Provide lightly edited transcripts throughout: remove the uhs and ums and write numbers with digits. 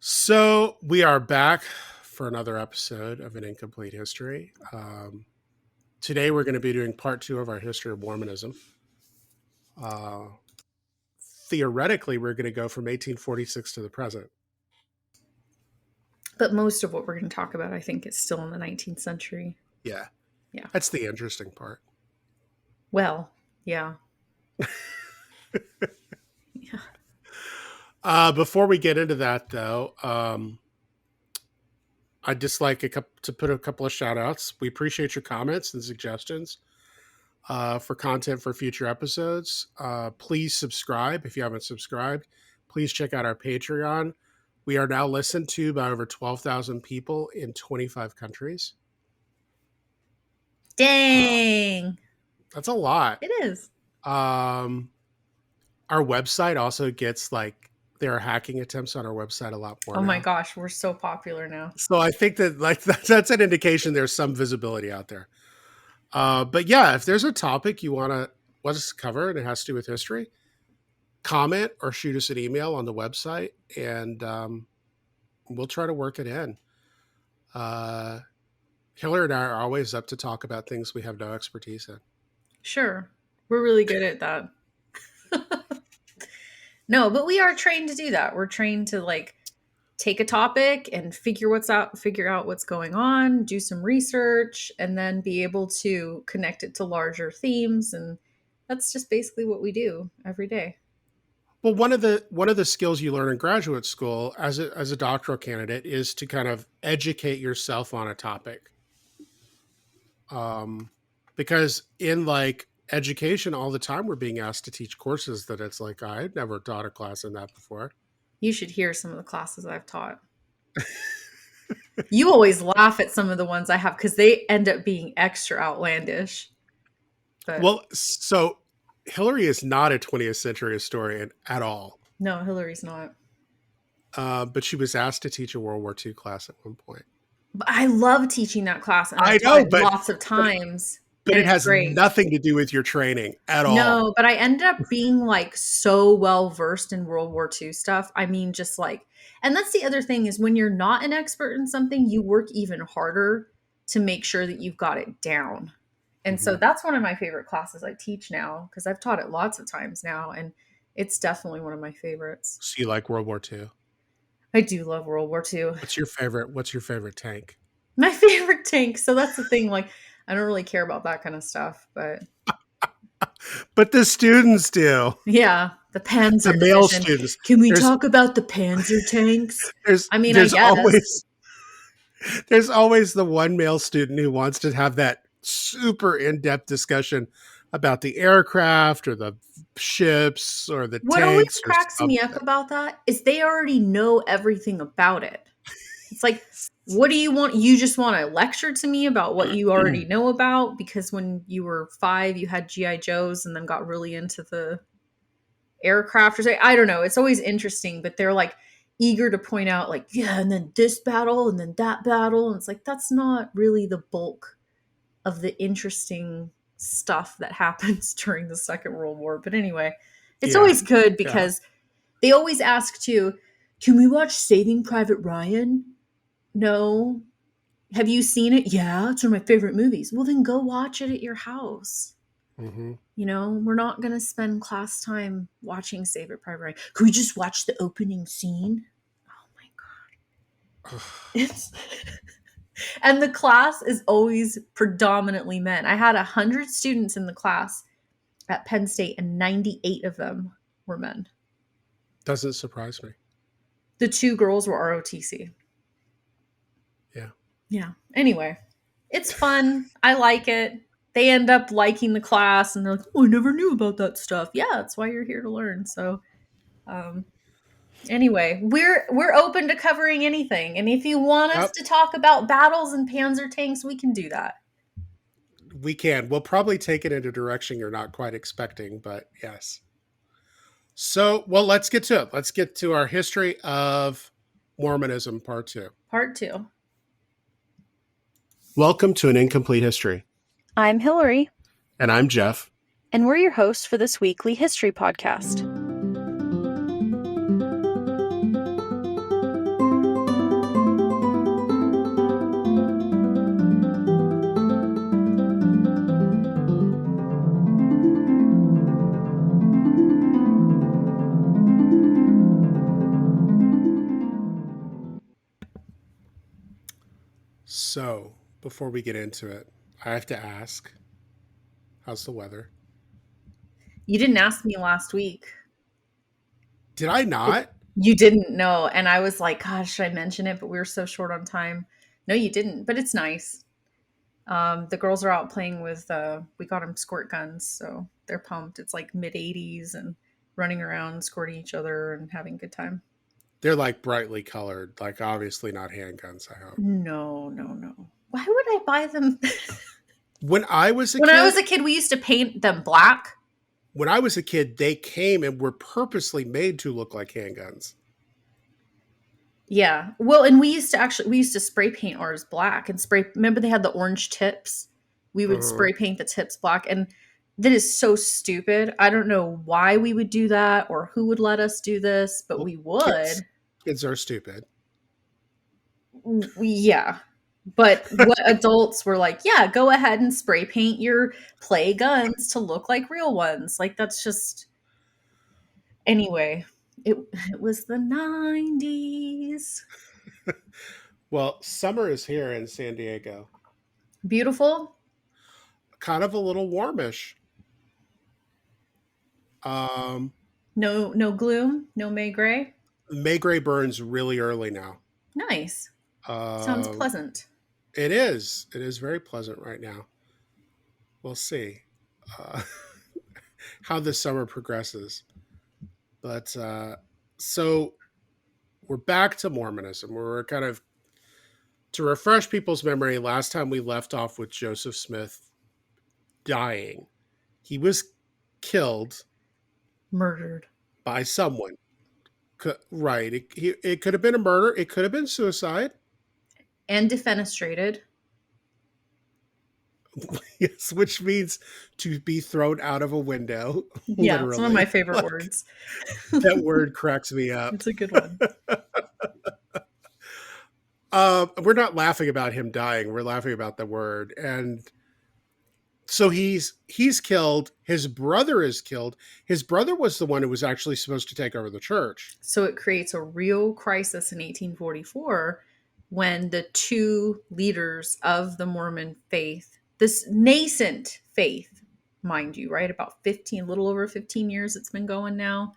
So we are back for another episode of An Incomplete History. Today we're going to be doing part 2 of our history of Mormonism. Theoretically, we're going to go from 1846 to the present. But most of what we're going to talk about, I think, is still in the 19th century. Yeah. Yeah. That's the interesting part. Well, yeah. Yeah. Before we get into that, though, I'd just like to put a couple of shout outs. We appreciate your comments and suggestions for content for future episodes. Please subscribe if you haven't subscribed. Please check out our Patreon. We are now listened to by over 12,000 people in 25 countries. Dang. That's a lot. It is. Our website also gets there are hacking attempts on our website a lot more. Oh my gosh, we're so popular now. So I think that that's an indication there's some visibility out there. But yeah, if there's a topic you want us to cover and it has to do with history, comment or shoot us an email on the website and we'll try to work it in. Hillary and I are always up to talk about things we have no expertise in. Sure. We're really good at that. No, but we are trained to do that. We're trained to take a topic and figure out what's going on, do some research, and then be able to connect it to larger themes. And that's just basically what we do every day. Well, one of the skills you learn in graduate school as a doctoral candidate is to kind of educate yourself on a topic. Because in education all the time, we're being asked to teach courses that it's I've never taught a class in that before. You should hear some of the classes I've taught. You always laugh at some of the ones I have because they end up being extra outlandish. But well, so Hillary is not a 20th century historian at all. No, Hillary's not. But she was asked to teach a World War II class at one point. But I love teaching that class. And I know, but lots of times. But it has nothing to do with your training at all. No, but I ended up being so well versed in World War II stuff. I mean, just and that's the other thing is when you're not an expert in something, you work even harder to make sure that you've got it down. And so that's one of my favorite classes I teach now because I've taught it lots of times now. And it's definitely one of my favorites. So you like World War II? I do love World War II. What's your favorite tank? My favorite tank. So that's the thing. I don't really care about that kind of stuff, but the students do. Yeah, the Panzer. The male students. Can we talk about the Panzer Tanks? There's always the one male student who wants to have that super in-depth discussion about the aircraft or the ships or the tanks. What always cracks me up about that is they already know everything about it. It's what do you want? You just want to lecture to me about what you already know about? Because when you were 5, you had G.I. Joes and then got really into the aircraft or something. I don't know. It's always interesting, but they're eager to point out and then this battle and then that battle. And it's that's not really the bulk of the interesting stuff that happens during the Second World War. But anyway, it's always good because they always ask too, can we watch Saving Private Ryan? No. Have you seen it? Yeah, it's one of my favorite movies. Well, then go watch it at your house. Mm-hmm. We're not going to spend class time watching Saving Private Ryan. Can we just watch the opening scene? Oh my God. And the class is always predominantly men. I had 100 students in the class at Penn State and 98 of them were men. Doesn't surprise me. The 2 girls were ROTC. Yeah. Anyway, it's fun. I like it. They end up liking the class and they're like, oh, I never knew about that stuff. Yeah, that's why you're here to learn. So anyway, we're open to covering anything. And if you want us to talk about battles and Panzer Tanks, we can do that. We can. We'll probably take it in a direction you're not quite expecting, but yes. So, let's get to it. Let's get to our history of Mormonism, part 2. Part 2. Welcome to An Incomplete History. I'm Hillary. And I'm Jeff. And we're your hosts for this weekly history podcast. So, before we get into it, I have to ask, how's the weather? You didn't ask me last week. Did I It, not? you didn't know. And I was like, gosh, should I mention it? But we were so short on time. No, you didn't. But it's nice. The girls are out playing with, we got them squirt guns. So they're pumped. It's like mid 80s and running around, squirting each other and having a good time. They're like brightly colored, like obviously not handguns, I hope. No, no, no. Why would I buy them? When I was a When kid, I was a kid, we used to paint them black. they came and were purposely made to look like handguns. Yeah. Well, and we used to spray paint ours black and spray. Remember they had the orange tips? We would Uh-huh. spray paint the tips black. And that is so stupid. I don't know why we would do that or who would let us do this, but Well, we would. kids are stupid. Yeah. But what adults were like, yeah, go ahead and spray paint your play guns to look like real ones. Like that's just anyway. It was the 90s. Well, summer is here in San Diego. Beautiful. Kind of a little warmish. Um, No gloom, no May gray. May gray burns really early now. Nice. Sounds Um, pleasant. it is. It is very pleasant right now. We'll see uh, how this summer progresses. But so we're back to Mormonism. We're kind of to refresh people's memory. Last time we left off with Joseph Smith dying. He was killed Murdered. by someone. Right. It could have been a murder. It could have been suicide. And defenestrated. Yes, which means to be thrown out of a window. Yeah, Literally. it's one of my favorite Like, words. that word cracks me up. It's a good one. We're not laughing about him dying. We're laughing about the word. And so he's killed. His brother is killed. His brother was the one who was actually supposed to take over the church. So it creates a real crisis in 1844 when the two leaders of the Mormon faith, this nascent faith, mind you, right? About 15, a little over 15 years it's been going now.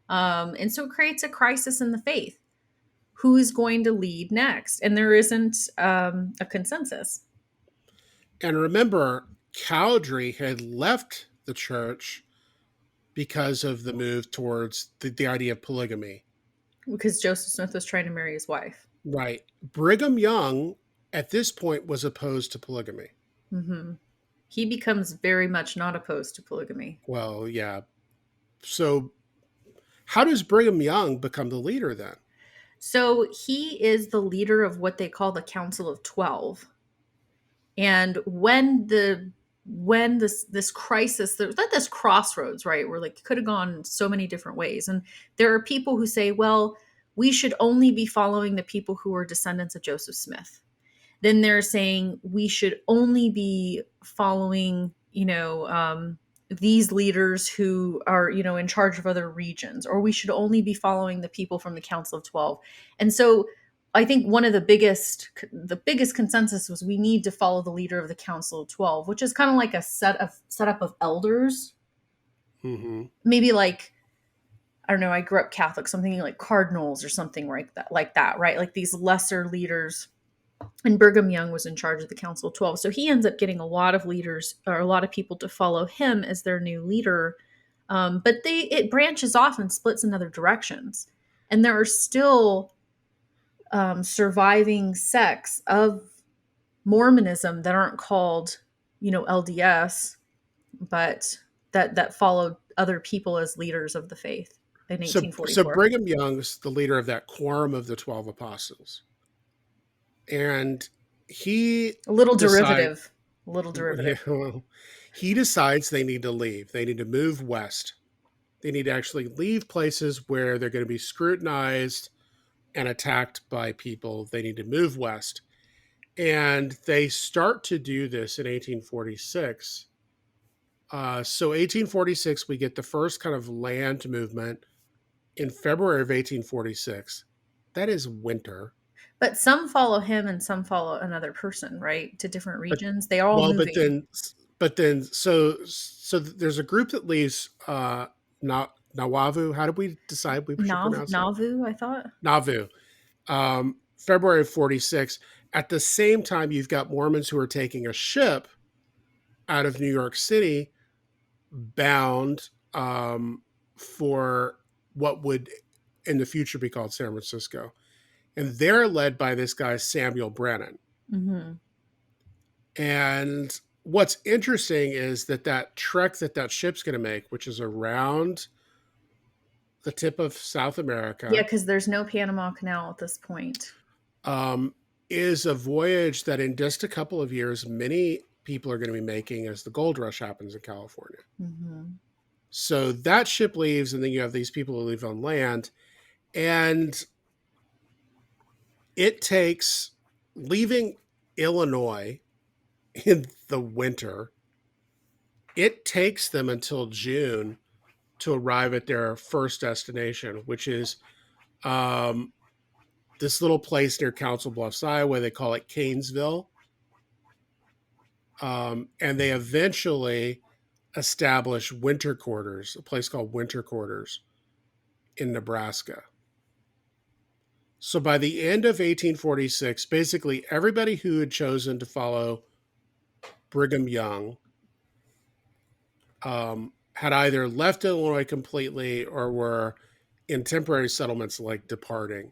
And so it creates a crisis in the faith. Who is going to lead next? And there isn't a consensus. And remember, Cowdery had left the church because of the move towards the idea of polygamy. Because Joseph Smith was trying to marry his wife. Right. Brigham Young, at this point, was opposed to polygamy. Mm-hmm. He becomes very much not opposed to polygamy. Well, yeah. So how does Brigham Young become the leader then? So he is the leader of what they call the Council of 12. And when this crisis, there's at this crossroads, right, where like could have gone so many different ways. And there are people who say, well, we should only be following the people who are descendants of Joseph Smith. Then they're saying we should only be following, these leaders who are, in charge of other regions, or we should only be following the people from the Council of 12. And so I think one of the biggest consensus was we need to follow the leader of the Council of 12, which is kind of like a setup of elders. Mm-hmm. Maybe like, I don't know, I grew up Catholic, something like cardinals or something like that, right? Like these lesser leaders. And Brigham Young was in charge of the Council of 12. So he ends up getting a lot of leaders or a lot of people to follow him as their new leader. But it branches off and splits in other directions. And there are still surviving sects of Mormonism that aren't called, LDS, but that followed other people as leaders of the faith in 1844. So Brigham Young's the leader of that quorum of the 12 apostles. And he a little derivative. Yeah, well, he decides they need to leave. They need to move west. They need to actually leave places where they're going to be scrutinized and attacked by people. They need to move west. And they start to do this in 1846. So 1846, we get the first kind of land movement in February of 1846. That is winter. But some follow him and some follow another person, right? To different But regions. They are all well, moving. so there's a group that leaves Nawavu. How did we decide we should pronounce it? Nauvoo, I thought. Nauvoo. February of 46. At the same time, you've got Mormons who are taking a ship out of New York City bound for what would in the future be called San Francisco. And they're led by this guy, Samuel Brennan. Mm-hmm. And what's interesting is that trek that ship's going to make, which is around the tip of South America. Yeah, because there's no Panama Canal at this point. Is a voyage that in just a couple of years, many people are going to be making as the gold rush happens in California. Mm-hmm. So that ship leaves, and then you have these people who leave on land. And it takes leaving Illinois in the winter, it takes them until June to arrive at their first destination, which is this little place near Council Bluffs, Iowa. They call it Canesville. And they eventually establish winter quarters, a place called Winter Quarters in Nebraska. So by the end of 1846, basically everybody who had chosen to follow Brigham Young had either left Illinois completely or were in temporary settlements like departing.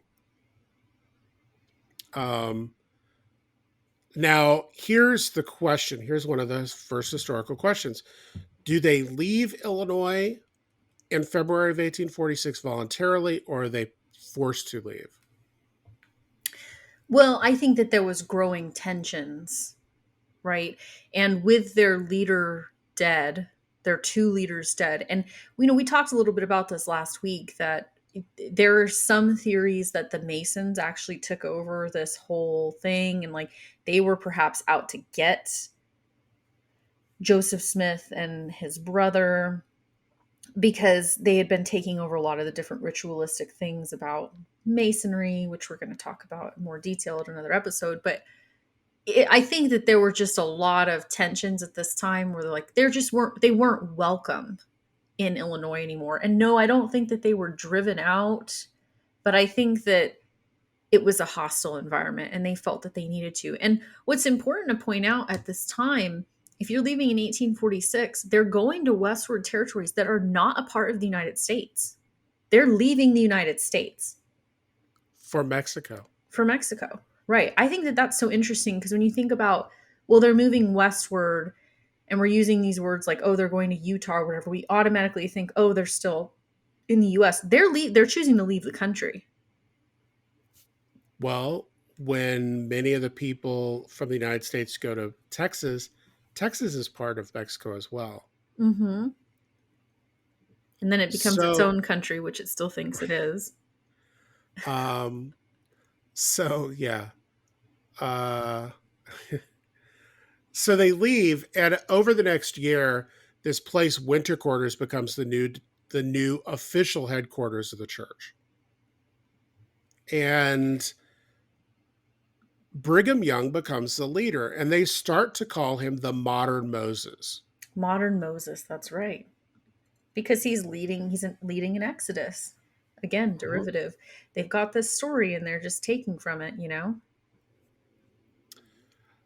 Now, here's the question. Here's one of the first historical questions. Do they leave Illinois in February of 1846 voluntarily, or are they forced to leave? Well, I think that there was growing tensions, right? And with their leader dead, their two leaders dead. And we talked a little bit about this last week, that there are some theories that the Masons actually took over this whole thing, and like they were perhaps out to get Joseph Smith and his brother, because they had been taking over a lot of the different ritualistic things about Masonry, which we're going to talk about in more detail at another episode. But I think that there were just a lot of tensions at this time where they weren't welcome in Illinois anymore. And no, I don't think that they were driven out, but I think that it was a hostile environment and they felt that they needed to. And what's important to point out at this time, if you're leaving in 1846, they're going to westward territories that are not a part of the United States. They're leaving the United States. For Mexico. For Mexico. Right. I think that that's so interesting because when you think about, well, they're moving westward and we're using these words like, oh, they're going to Utah or whatever, we automatically think, oh, they're still in the U.S. They're choosing to leave the country. Well, when many of the people from the United States go to Texas, Texas is part of Mexico as well. Mm-hmm. And then it becomes its own country, which it still thinks it is. So yeah. So they leave, and over the next year, this place, Winter Quarters, becomes the new official headquarters of the church. And Brigham Young becomes the leader, and they start to call him the modern Moses. Modern Moses, that's right. Because he's leading an exodus. Again, derivative. Mm-hmm. They've got this story and they're just taking from it,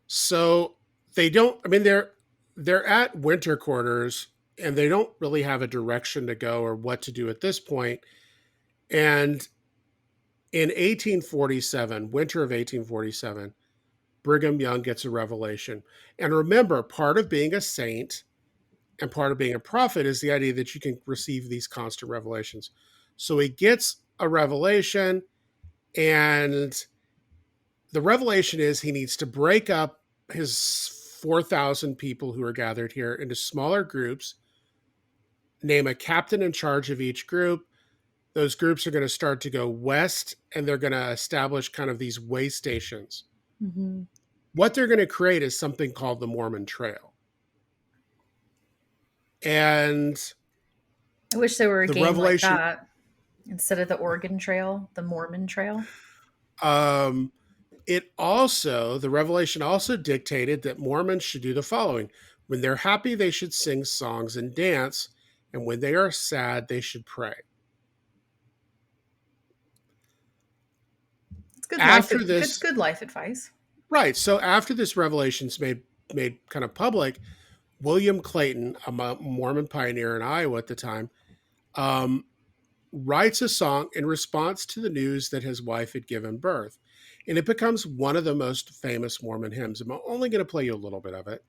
So they don't, I mean, they're at Winter Quarters and they don't really have a direction to go or what to do at this point. And in 1847, winter of 1847, Brigham Young gets a revelation. And remember, part of being a saint and part of being a prophet is the idea that you can receive these constant revelations. So he gets a revelation, and the revelation is he needs to break up his 4,000 people who are gathered here into smaller groups, name a captain in charge of each group. Those groups are going to start to go west, and they're going to establish kind of these way stations. Mm-hmm. What they're going to create is something called the Mormon Trail. And I wish there were a game like that instead of the Oregon Trail, the Mormon Trail. Um, the revelation also dictated that Mormons should do the following. When they're happy, they should sing songs and dance. And when they are sad, they should pray. It's good life. After It's this, good life advice. right. So after this revelation's made kind of public, William Clayton, a Mormon pioneer in Iowa at the time, um, writes a song in response to the news that his wife had given birth. And it becomes one of the most famous Mormon hymns. I'm only going to play you a little bit of it.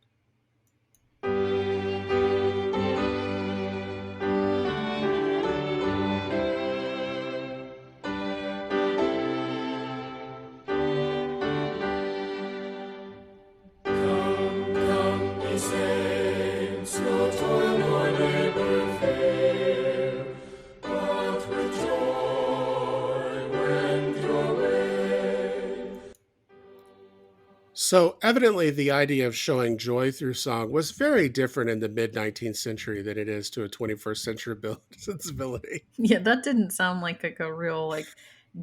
So evidently the idea of showing joy through song was very different in the mid-19th century than it is to a 21st century sensibility. Yeah, that didn't sound like a real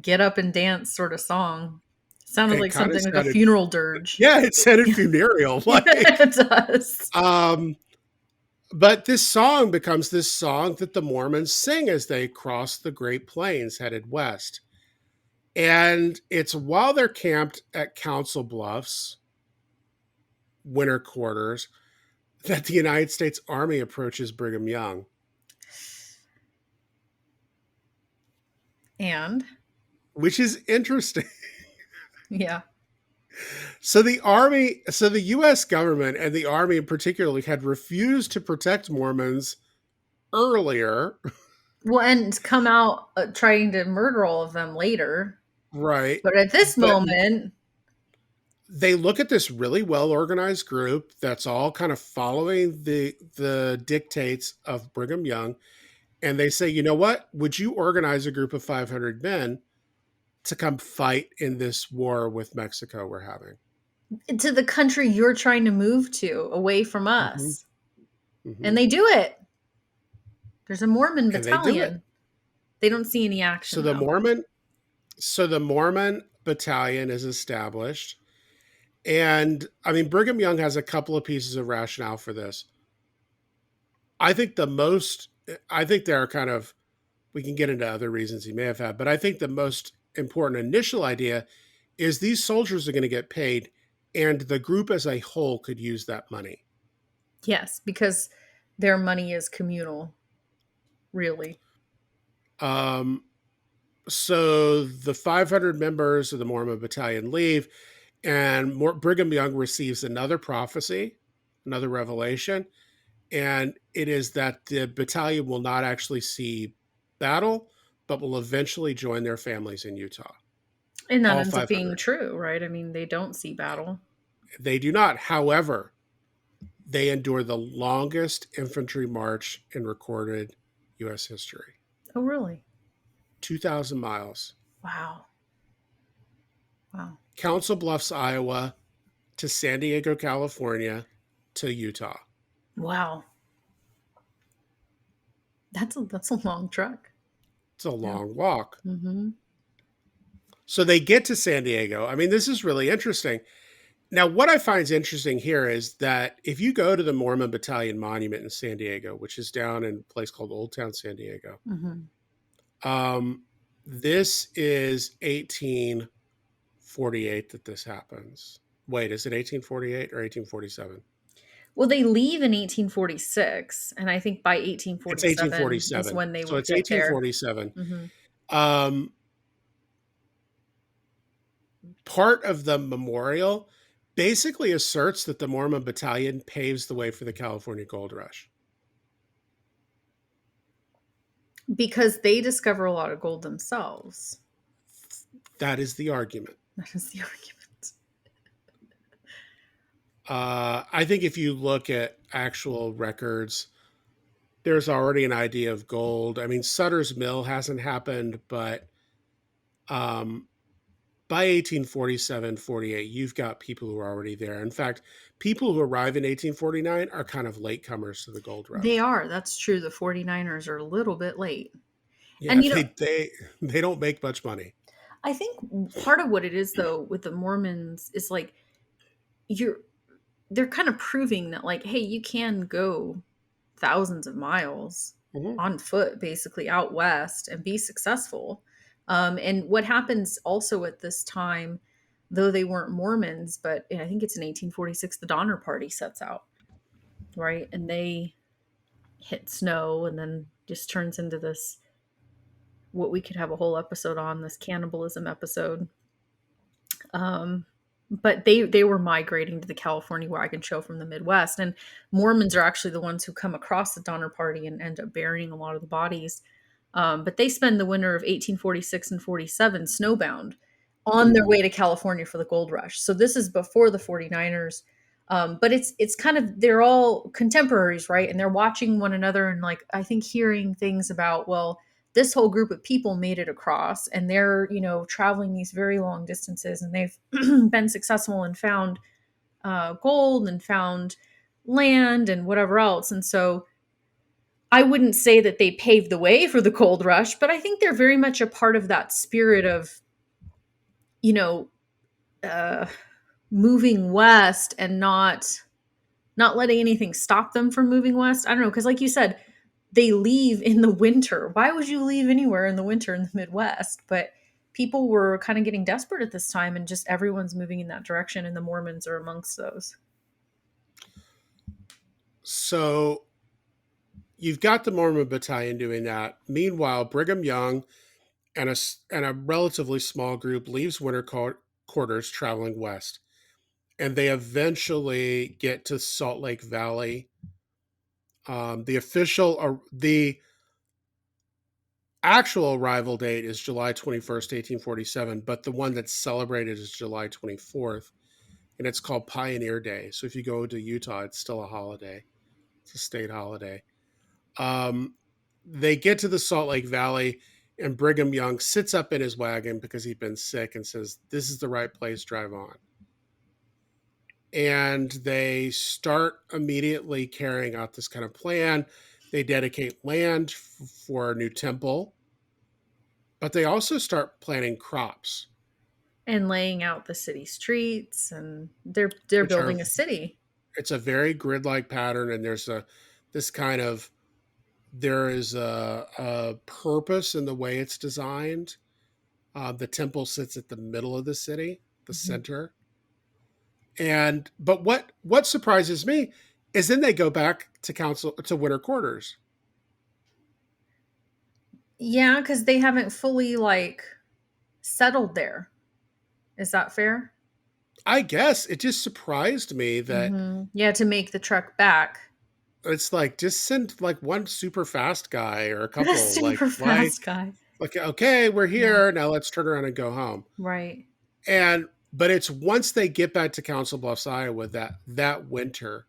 get up and dance sort of song. It sounded It like kind of something like a sounded, funeral dirge. yeah, it sounded funereal. Yeah, Like, it does. But this song becomes this song that the Mormons sing as they cross the Great Plains headed west. And it's while they're camped at Council Bluffs, winter quarters, that the United States Army approaches Brigham Young. And Which is interesting. yeah. So the US government and the Army in particular had refused to protect Mormons earlier. Well, and come out trying to murder all of them later. Right. But at this But moment, they look at this really well organized group that's all kind of following the dictates of Brigham Young, and they say, you know what? Would you organize a group of 500 men to come fight in this war with Mexico we're having? to the country you're trying to move to, away from us. Mm-hmm. And they do it. There's a Mormon And they do it. battalion. They don't see any action. So the Mormon battalion is established. And I mean, Brigham Young has a couple of pieces of rationale for this. I think there are kind of, we can get into other reasons he may have had, but I think the most important initial idea is these soldiers are going to get paid and the group as a whole could use that money. Yes, because their money is communal, really. So the 500 members of the Mormon battalion leave, and Brigham Young receives another prophecy, another revelation, and it is that the battalion will not actually see battle, but will eventually join their families in Utah. And that ends up being true, right? I mean, they don't see battle. They do not. However, they endure the longest infantry march in recorded U.S. history. Oh, really? 2,000 miles. Wow. Council Bluffs, Iowa, to San Diego, California, to Utah. Wow. That's a long trek. It's a long walk. Mm-hmm. So they get to San Diego. I mean, this is really interesting. Now, what I find interesting here is that if you go to the Mormon Battalion Monument in San Diego, which is down in a place called Old Town San Diego, this is 1848 that this happens. Wait, is it 1848 or 1847? Well, they leave in 1846, and I think by 1847, it's 1847 is when they so would it's get 1847. there. Part of the memorial basically asserts that the Mormon Battalion paves the way for the California Gold Rush. Because they discover a lot of gold themselves. That is the argument. That is the argument. I think if you look at actual records, there's already an idea of gold. I mean, Sutter's Mill hasn't happened, but by 1847, 48, you've got people who are already there. In fact, people who arrive in 1849 are kind of latecomers to the gold rush. They are. That's true. The 49ers are a little bit late. Yeah, and they don't make much money. I think part of what it is though with the Mormons is like you're they're kind of proving that like, hey, you can go thousands of miles Mhm. on foot basically out west and be successful. And what happens also at this time, though they weren't Mormons, but I think it's in 1846 the Donner Party sets out, right? And they hit snow and then just turns into this what we could have a whole episode on, this cannibalism episode. Um, but they were migrating to the California wagon show from the Midwest, and Mormons are actually the ones who come across the Donner Party and end up burying a lot of the bodies. But they spend the winter of 1846 and 47 snowbound on their way to California for the gold rush. So this is before the 49ers. But it's kind of they're all contemporaries, right? And they're watching one another and like I think hearing things about, well, this whole group of people made it across and they're traveling these very long distances and they've been successful and found gold and found land and whatever else. And so I wouldn't say that they paved the way for the gold rush, but I think they're very much a part of that spirit of you know uh, moving west and not letting anything stop them from moving west. I don't know, because like you said, they leave in the winter. Why would you leave anywhere in the winter in the Midwest? But people were kind of getting desperate at this time, and just everyone's moving in that direction, and the Mormons are amongst those. So you've got the Mormon Battalion doing that. Meanwhile, Brigham Young and a relatively small group leaves winter quarters traveling west. And they eventually get to Salt Lake Valley. The actual arrival date is July 21st, 1847, but the one that's celebrated is July 24th, and it's called Pioneer Day. So if you go to Utah, it's still a holiday. It's a state holiday. Um, they get to the Salt Lake Valley, and Brigham Young sits up in his wagon because he'd been sick and says, "This is the right place, drive on." And they start immediately carrying out this kind of plan. They dedicate land for a new temple, but they also start planting crops, And laying out the city streets, and they're which are building a city. it's a very grid-like pattern, and there's a this kind of there is a purpose in the way it's designed. The temple sits at the middle of the city, the Mhm. center. And but what surprises me is then they go back to council to winter quarters. Yeah, because they haven't fully like settled there. Is that fair? I guess it just surprised me that Yeah, to make the trek back. it's like just send like one super fast guy or a couple. Like Super why? fast guy. Like okay, we're Yeah. here now. Let's turn around and go home. Right. And but it's once they get back to Council Bluffs, Iowa, that winter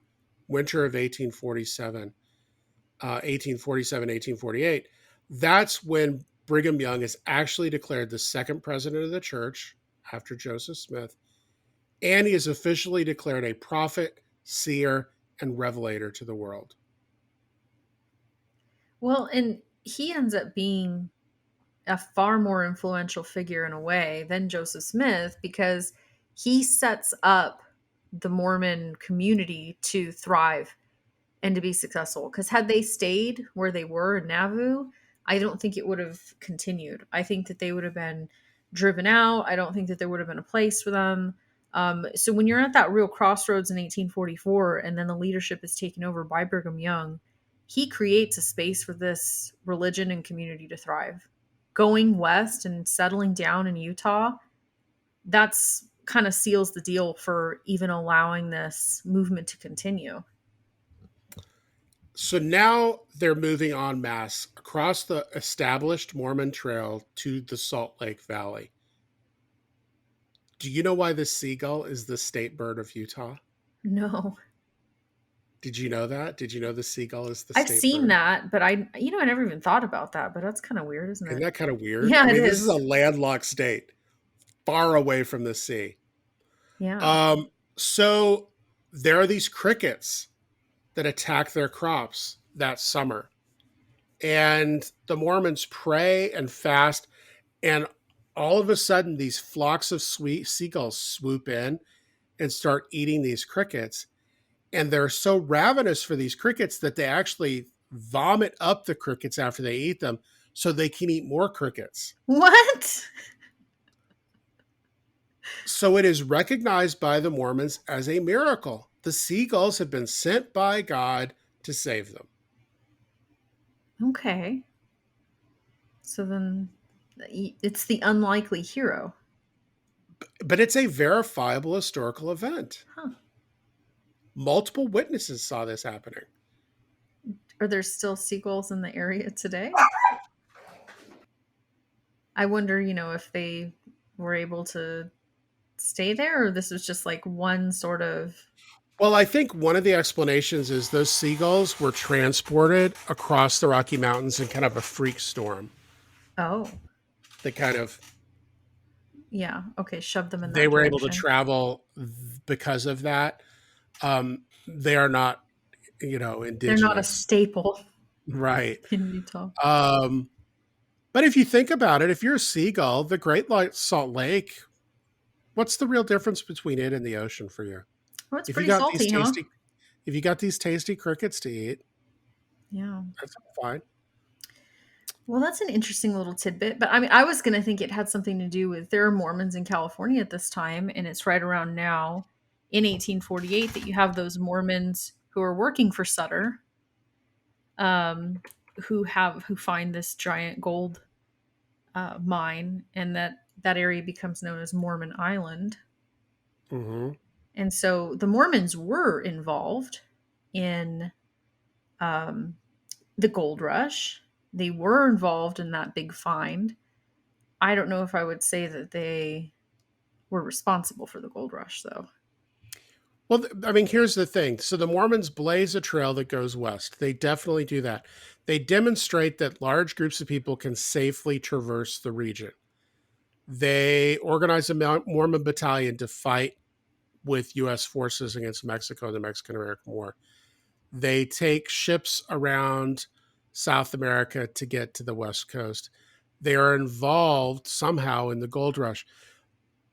of 1848, that's when Brigham Young is actually declared the second president of the church after Joseph Smith, and he is officially declared a prophet, seer, and revelator to the world. Well, and he ends up being a far more influential figure in a way than Joseph Smith because he sets up the Mormon community to thrive and to be successful. Because had they stayed where they were in Nauvoo, I don't think it would have continued. I think that they would have been driven out. I don't think that there would have been a place for them. So when you're at that real crossroads in 1844, and then the leadership is taken over by Brigham Young, he creates a space for this religion and community to thrive. Going west and settling down in Utah, that's kind of seals the deal for even allowing this movement to continue. So now they're moving en masse across the established Mormon Trail to the Salt Lake Valley. Do you know why the seagull is the state bird of Utah? No. Did you know that? Did you know the seagull is the I've state seen bird? that, but I never even thought about that, but that's kind of weird, isn't Isn't it? that kind of weird? I Yeah, it mean, this is a is. landlocked state, far away from the sea. Yeah. So there are these crickets that attack their crops that summer, and the Mormons pray and fast, and all of a sudden these flocks of sweet seagulls swoop in and start eating these crickets. And they're so ravenous for these crickets that they actually vomit up the crickets after they eat them so they can eat more crickets. What? So it is recognized by the Mormons as a miracle. The seagulls have been sent by God to save them. Okay. So then it's the unlikely hero. But it's a verifiable historical event. Huh. Multiple witnesses saw this happening. Are there still seagulls in the area today? I wonder, if they were able to stay there, or this was just like one sort of. Well, I think one of the explanations is those seagulls were transported across the Rocky Mountains in kind of a freak storm. Oh. That kind of. Yeah. Okay. Shove them in that They were direction. able to travel because of that. They are not, indigenous. They're not a staple. Right. In Utah. But if you think about it, if you're a seagull, the Great Salt Lake, what's the real difference between it and the ocean for you? Well, it's pretty salty, huh? If you got these tasty crickets to eat, yeah, that's fine. Well, that's an interesting little tidbit. But I mean, I was going to think it had something to do with there are Mormons in California at this time, and it's right around now in 1848 that you have those Mormons who are working for Sutter, who find this giant gold mine, and that area becomes known as Mormon Island. Mm-hmm. And so the Mormons were involved in the gold rush. They were involved in that big find. I don't know if I would say that they were responsible for the gold rush, though. Well, I mean, here's the thing. So the Mormons blaze a trail that goes west. They definitely do that. They demonstrate that large groups of people can safely traverse the region. They organize a Mormon battalion to fight with U.S. forces against Mexico in the Mexican-American War. They take ships around South America to get to the West Coast. They are involved somehow in the gold rush.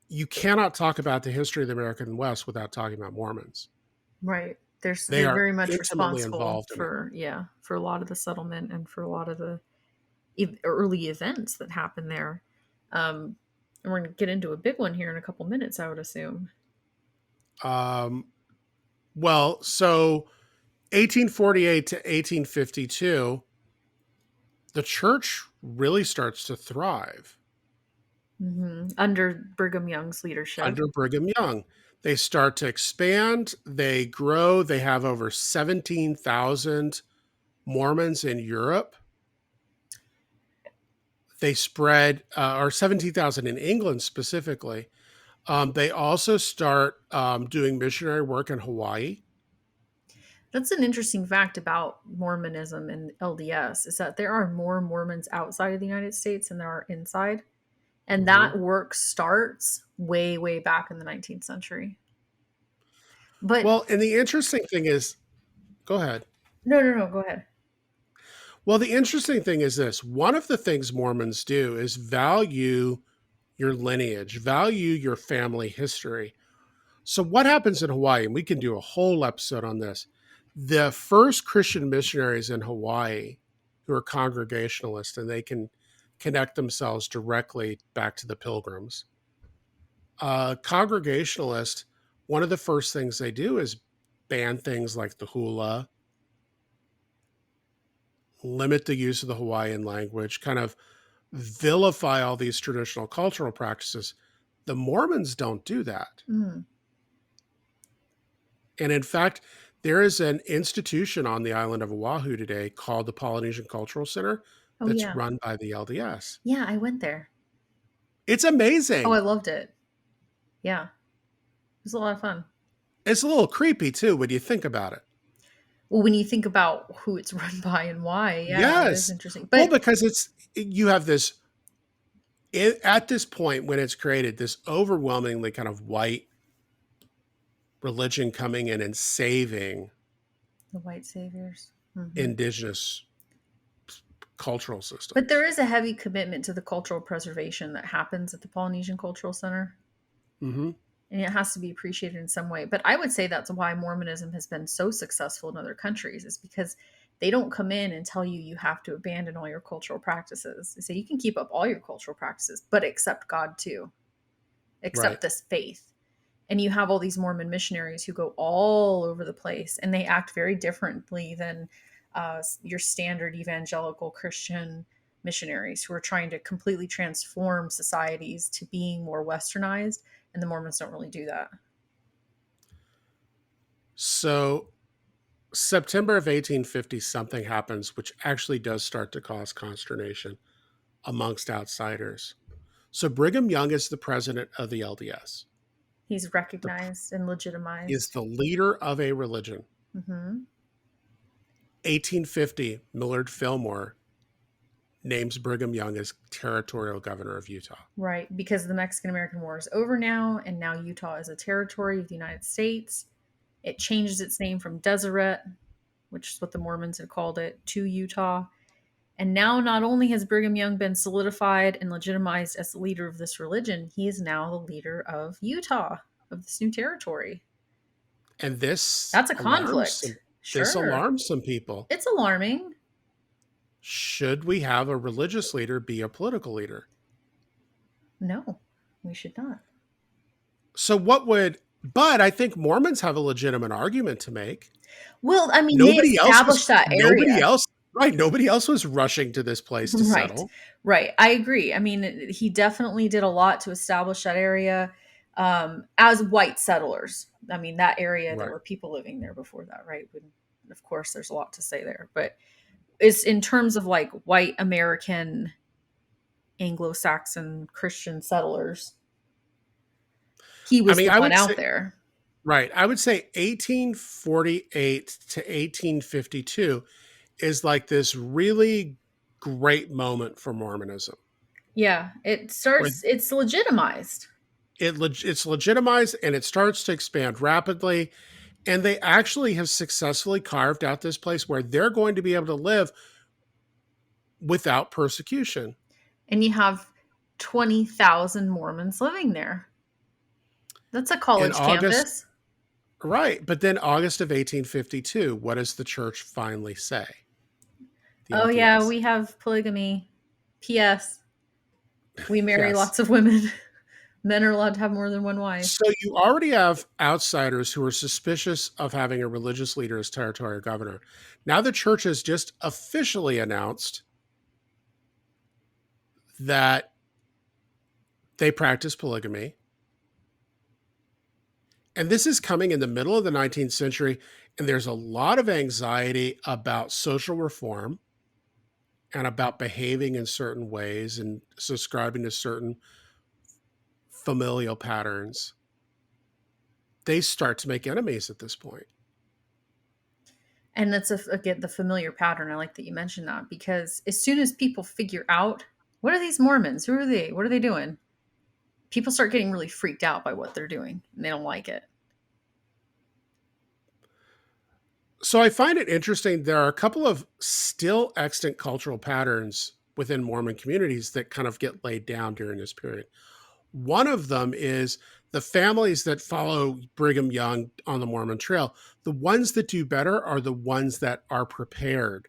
You cannot talk about the history of the American West without talking about Mormons. Right. They're Are very much intimately responsible involved for a lot of the settlement and for a lot of the early events that happened there. And we're going to get into a big one here in a couple minutes, I would assume. Well, so 1848 to 1852, the church really starts to thrive. Mm-hmm. Under Brigham Young's leadership. Under Brigham Young. They start to expand. They grow. They have over 17,000 Mormons in Europe. They spread, or 17,000 in England specifically. They also start doing missionary work in Hawaii. That's an interesting fact about Mormonism and LDS is that there are more Mormons outside of the United States than there are inside. And that work starts way, way back in the 19th century. But well, and the interesting thing is, go ahead. No, go ahead. Well, the interesting thing is this. One of the things Mormons do is value your lineage, value your family history. So what happens in Hawaii, and we can do a whole episode on this, the first Christian missionaries in Hawaii who are Congregationalists, and they can connect themselves directly back to the Pilgrims. Congregationalist, one of the first things they do is ban things like the hula, limit the use of the Hawaiian language, kind of vilify all these traditional cultural practices. The Mormons don't do that. Mm. And in fact, there is an institution on the island of Oahu today called the Polynesian Cultural Center that's run by the LDS. Yeah, I went there. It's amazing. Oh, I loved it. Yeah. It was a lot of fun. It's a little creepy, too, when you think about it. Well, when you think about who it's run by and why, yes, it's interesting. But, well, because you have this, at this point when it's created, this overwhelmingly kind of white religion coming in and saving the white saviors, indigenous cultural systems. But there is a heavy commitment to the cultural preservation that happens at the Polynesian Cultural Center. Mm-hmm. And it has to be appreciated in some way. But I would say that's why Mormonism has been so successful in other countries, is because they don't come in and tell you you have to abandon all your cultural practices. They say you can keep up all your cultural practices, but accept God too. Accept Right. this faith. And you have all these Mormon missionaries who go all over the place, and they act very differently than your standard evangelical Christian missionaries who are trying to completely transform societies to being more westernized. And the Mormons don't really do that. So September of 1850, something happens which actually does start to cause consternation amongst outsiders. So Brigham Young is the president of the LDS. He's recognized and He is legitimized. the leader of a religion. Mm-hmm. 1850, Millard Fillmore names Brigham Young as territorial governor of Utah. Right, because the Mexican-American War is over now, and now Utah is a territory of the United States. It changes its name from Deseret, which is what the Mormons had called it, to Utah. And now not only has Brigham Young been solidified and legitimized as the leader of this religion, he is now the leader of Utah, of this new territory. And That's a conflict. This Sure. alarms some people. It's alarming. Should we have a religious leader be a political leader? No, we should not. So but I think Mormons have a legitimate argument to make. Well, I mean, they established that area. Nobody else was rushing to this place to settle. Right. I agree. I mean, he definitely did a lot to establish that area as white settlers. I mean, that area, there were people living there before that, right? Of course, there's a lot to say there. But it's in terms of like white American, Anglo-Saxon Christian settlers. He was the one out there. Right. I would say 1848 to 1852 is like this really great moment for Mormonism. Yeah. It's legitimized. It's legitimized, and it starts to expand rapidly. And they actually have successfully carved out this place where they're going to be able to live without persecution. And you have 20,000 Mormons living there. That's a college campus. Right. But then August of 1852, what does the church finally say? Oh, yeah, we have polygamy. P.S. We marry lots of women. Men are allowed to have more than one wife. So you already have outsiders who are suspicious of having a religious leader as territorial governor. Now the church has just officially announced that they practice polygamy. And this is coming in the middle of the 19th century, and there's a lot of anxiety about social reform and about behaving in certain ways and subscribing to certain familial patterns. They start to make enemies at this point. And that's, again, the familiar pattern. I like that you mentioned that, because as soon as people figure out, what are these Mormons? Who are they? What are they doing? People start getting really freaked out by what they're doing, and they don't like it. So I find it interesting. There are a couple of still extant cultural patterns within Mormon communities that kind of get laid down during this period. One of them is the families that follow Brigham Young on the Mormon Trail. The ones that do better are the ones that are prepared,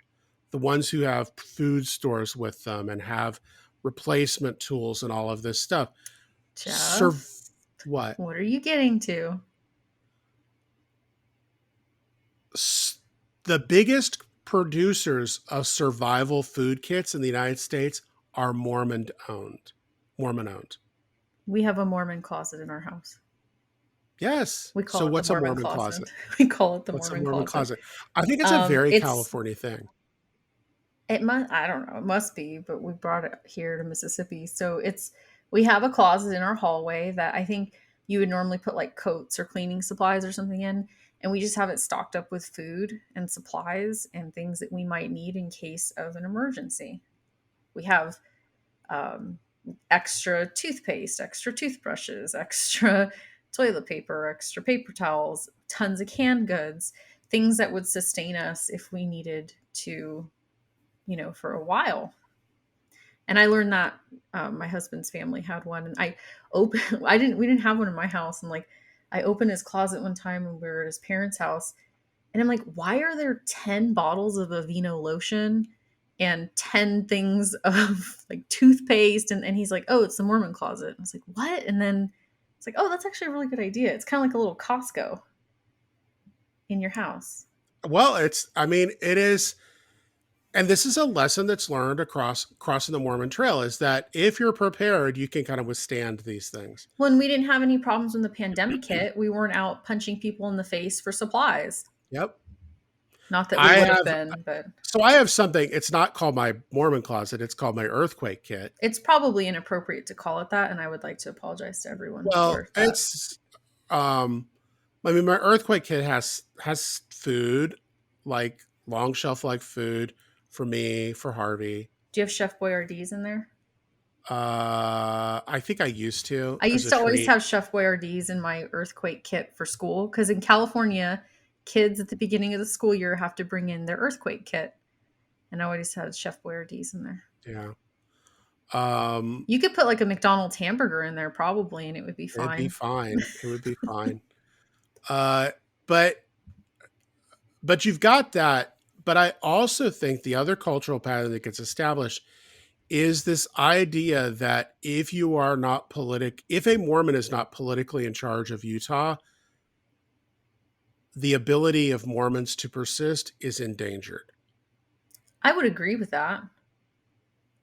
the ones who have food stores with them and have replacement tools and all of this stuff. What? What are you getting to? The biggest producers of survival food kits in the United States are Mormon owned. We have a Mormon closet in our house. Yes. We call it what's the Mormon closet? We call it the Mormon closet. I think it's a very California thing. It must, I don't know, it must be, but we brought it here to Mississippi. So we have a closet in our hallway that I think you would normally put like coats or cleaning supplies or something in. And we just have it stocked up with food and supplies and things that we might need in case of an emergency. We have extra toothpaste, extra toothbrushes, extra toilet paper, extra paper towels, tons of canned goods, things that would sustain us if we needed to for a while. And I learned that my husband's family had one, and we didn't have one in my house, and like I opened his closet one time when we were at his parents' house, and I'm like, why are there 10 bottles of Aveeno lotion and 10 things of like toothpaste? And he's like, oh, it's the Mormon closet. I was like, what? And then it's like, oh, that's actually a really good idea. It's kind of like a little Costco in your house. Well, it is, and this is a lesson that's learned crossing the Mormon Trail, is that if you're prepared, you can kind of withstand these things. When we didn't have any problems when the pandemic hit, we weren't out punching people in the face for supplies. Yep. Not that we would have been, but so I have something. It's not called my Mormon closet. It's called my earthquake kit. It's probably inappropriate to call it that, and I would like to apologize to everyone. Well, it's, my earthquake kit has food, like long shelf life food for me, for Harvey. Do you have Chef Boyardee's in there? I think I used to. I used to always have Chef Boyardee's in my earthquake kit for school, because in California, kids at the beginning of the school year have to bring in their earthquake kit, and I always had Chef Boyardee's in there. Yeah. You could put like a McDonald's hamburger in there probably, and it would be fine. It'd be fine. It would be fine. But you've got that. But I also think the other cultural pattern that gets established is this idea that if a Mormon is not politically in charge of Utah, the ability of Mormons to persist is endangered. I would agree with that.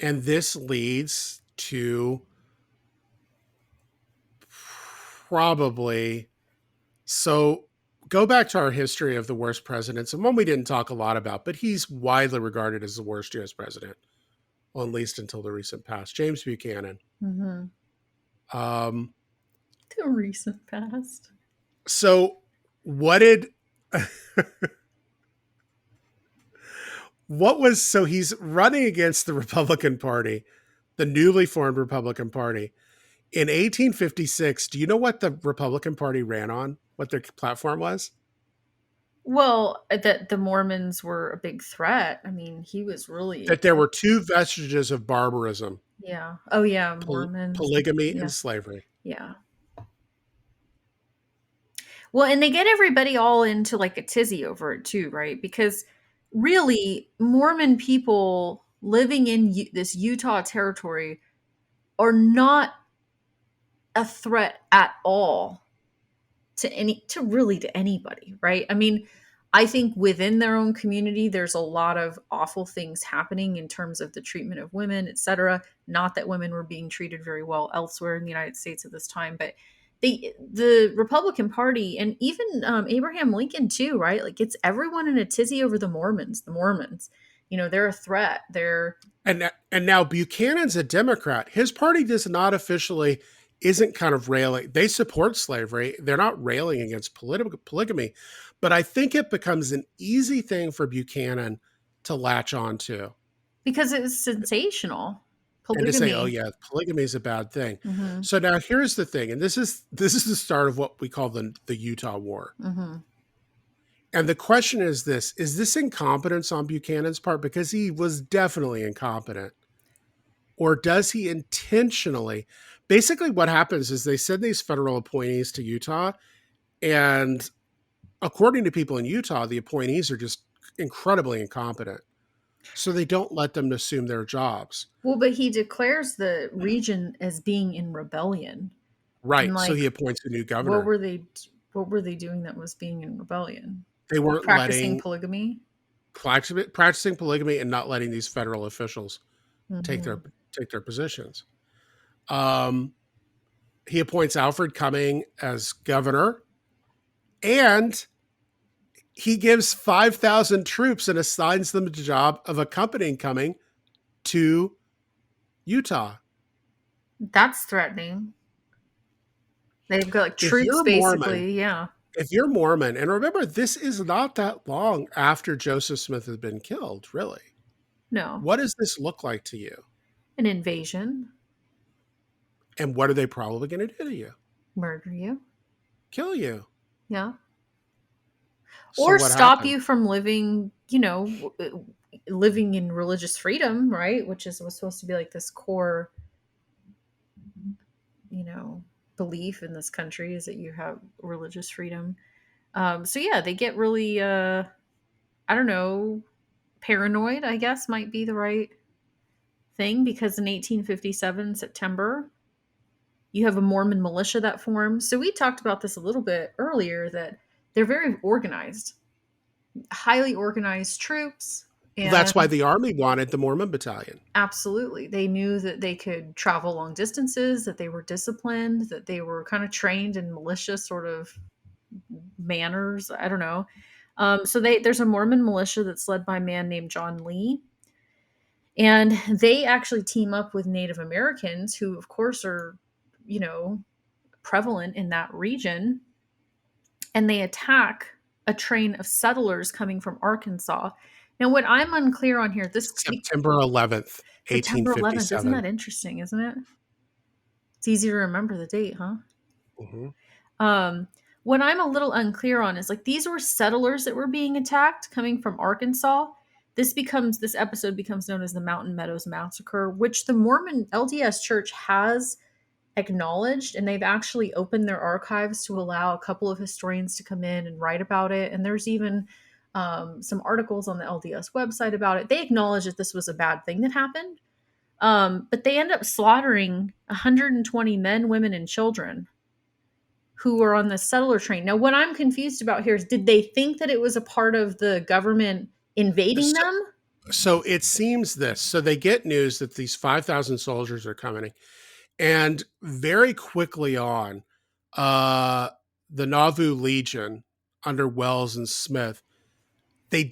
And this leads to probably, so go back to our history of the worst presidents, and one we didn't talk a lot about, but he's widely regarded as the worst U.S. president, well, at least until the recent past, James Buchanan. Mm-hmm. The recent past. So so he's running against the Republican Party, the newly formed Republican Party. In 1856, do you know what the Republican Party ran on? What their platform was? Well, that the Mormons were a big threat. I mean, he was really... That there were two vestiges of barbarism. Yeah. Oh, yeah. Mormons. Polygamy and slavery. Yeah. Well, and they get everybody all into like a tizzy over it too, right? Because really, Mormon people living in this Utah territory are not a threat at all to anybody, right? I mean, I think within their own community, there's a lot of awful things happening in terms of the treatment of women, etc. Not that women were being treated very well elsewhere in the United States at this time, but the Republican Party, and even Abraham Lincoln too, right? Like, it's everyone in a tizzy over the Mormons. The Mormons, they're a threat. And now Buchanan's a Democrat. His party isn't kind of railing. They support slavery. They're not railing against polygamy, but I think it becomes an easy thing for Buchanan to latch on to. Because it was sensational. Polygamy. And to say, oh yeah, polygamy is a bad thing. Mm-hmm. So now here's the thing, and this is the start of what we call the Utah War. Mm-hmm. And the question is this incompetence on Buchanan's part? Because he was definitely incompetent. Or does he intentionally? Basically what happens is they send these federal appointees to Utah, and according to people in Utah, the appointees are just incredibly incompetent. So they don't let them assume their jobs. Well, but he declares the region as being in rebellion. Right. Like, so he appoints a new governor. What were they doing that was being in rebellion? They weren't practicing polygamy? Practicing polygamy and not letting these federal officials take their positions. He appoints Alfred Cumming as governor, and he gives 5,000 troops and assigns them the job of accompanying Cumming to Utah. That's threatening. They've got like troops, basically. Yeah. If you're Mormon, and remember, this is not that long after Joseph Smith has been killed, really. No. What does this look like to you? An invasion. And what are they probably going to do to you? Murder you. Kill you. Yeah. So or stop you from living, living in religious freedom, right? Which was supposed to be like this core, you know, belief in this country is that you have religious freedom. So yeah, they get really, I don't know, paranoid, I guess might be the right thing, because in 1857, September, you have a Mormon militia that forms. So we talked about this a little bit earlier, that they're very organized, highly organized troops. Well, that's why And the Army wanted the Mormon Battalion. absolutely, they knew that they could travel long distances, that they were disciplined, that they were kind of trained in militia sort of manners. I don't know. So there's a Mormon militia that's led by a man named John Lee. And they actually team up with Native Americans, who, of course, are, you know, prevalent in that region. And they attack a train of settlers coming from Arkansas. Now, what I'm unclear on here, this September 11th, September 11th, isn't 1857. that interesting, isn't it? It's easy to remember the date, huh? Mm-hmm. What I'm a little unclear on is, like, these were settlers that were being attacked coming from Arkansas. This episode becomes known as the Mountain Meadows Massacre, which the Mormon LDS Church has acknowledged, and they've actually opened their archives to allow a couple of historians to come in and write about it. And there's even some articles on the LDS website about it. They acknowledge that this was a bad thing that happened, but they end up slaughtering 120 men, women, and children who were on the settler train. Now, what I'm confused about here is, did they think that it was a part of the government invading So, them? so it seems this. So they get news that these 5,000 soldiers are coming. And very quickly on, the Nauvoo Legion under Wells and Smith, they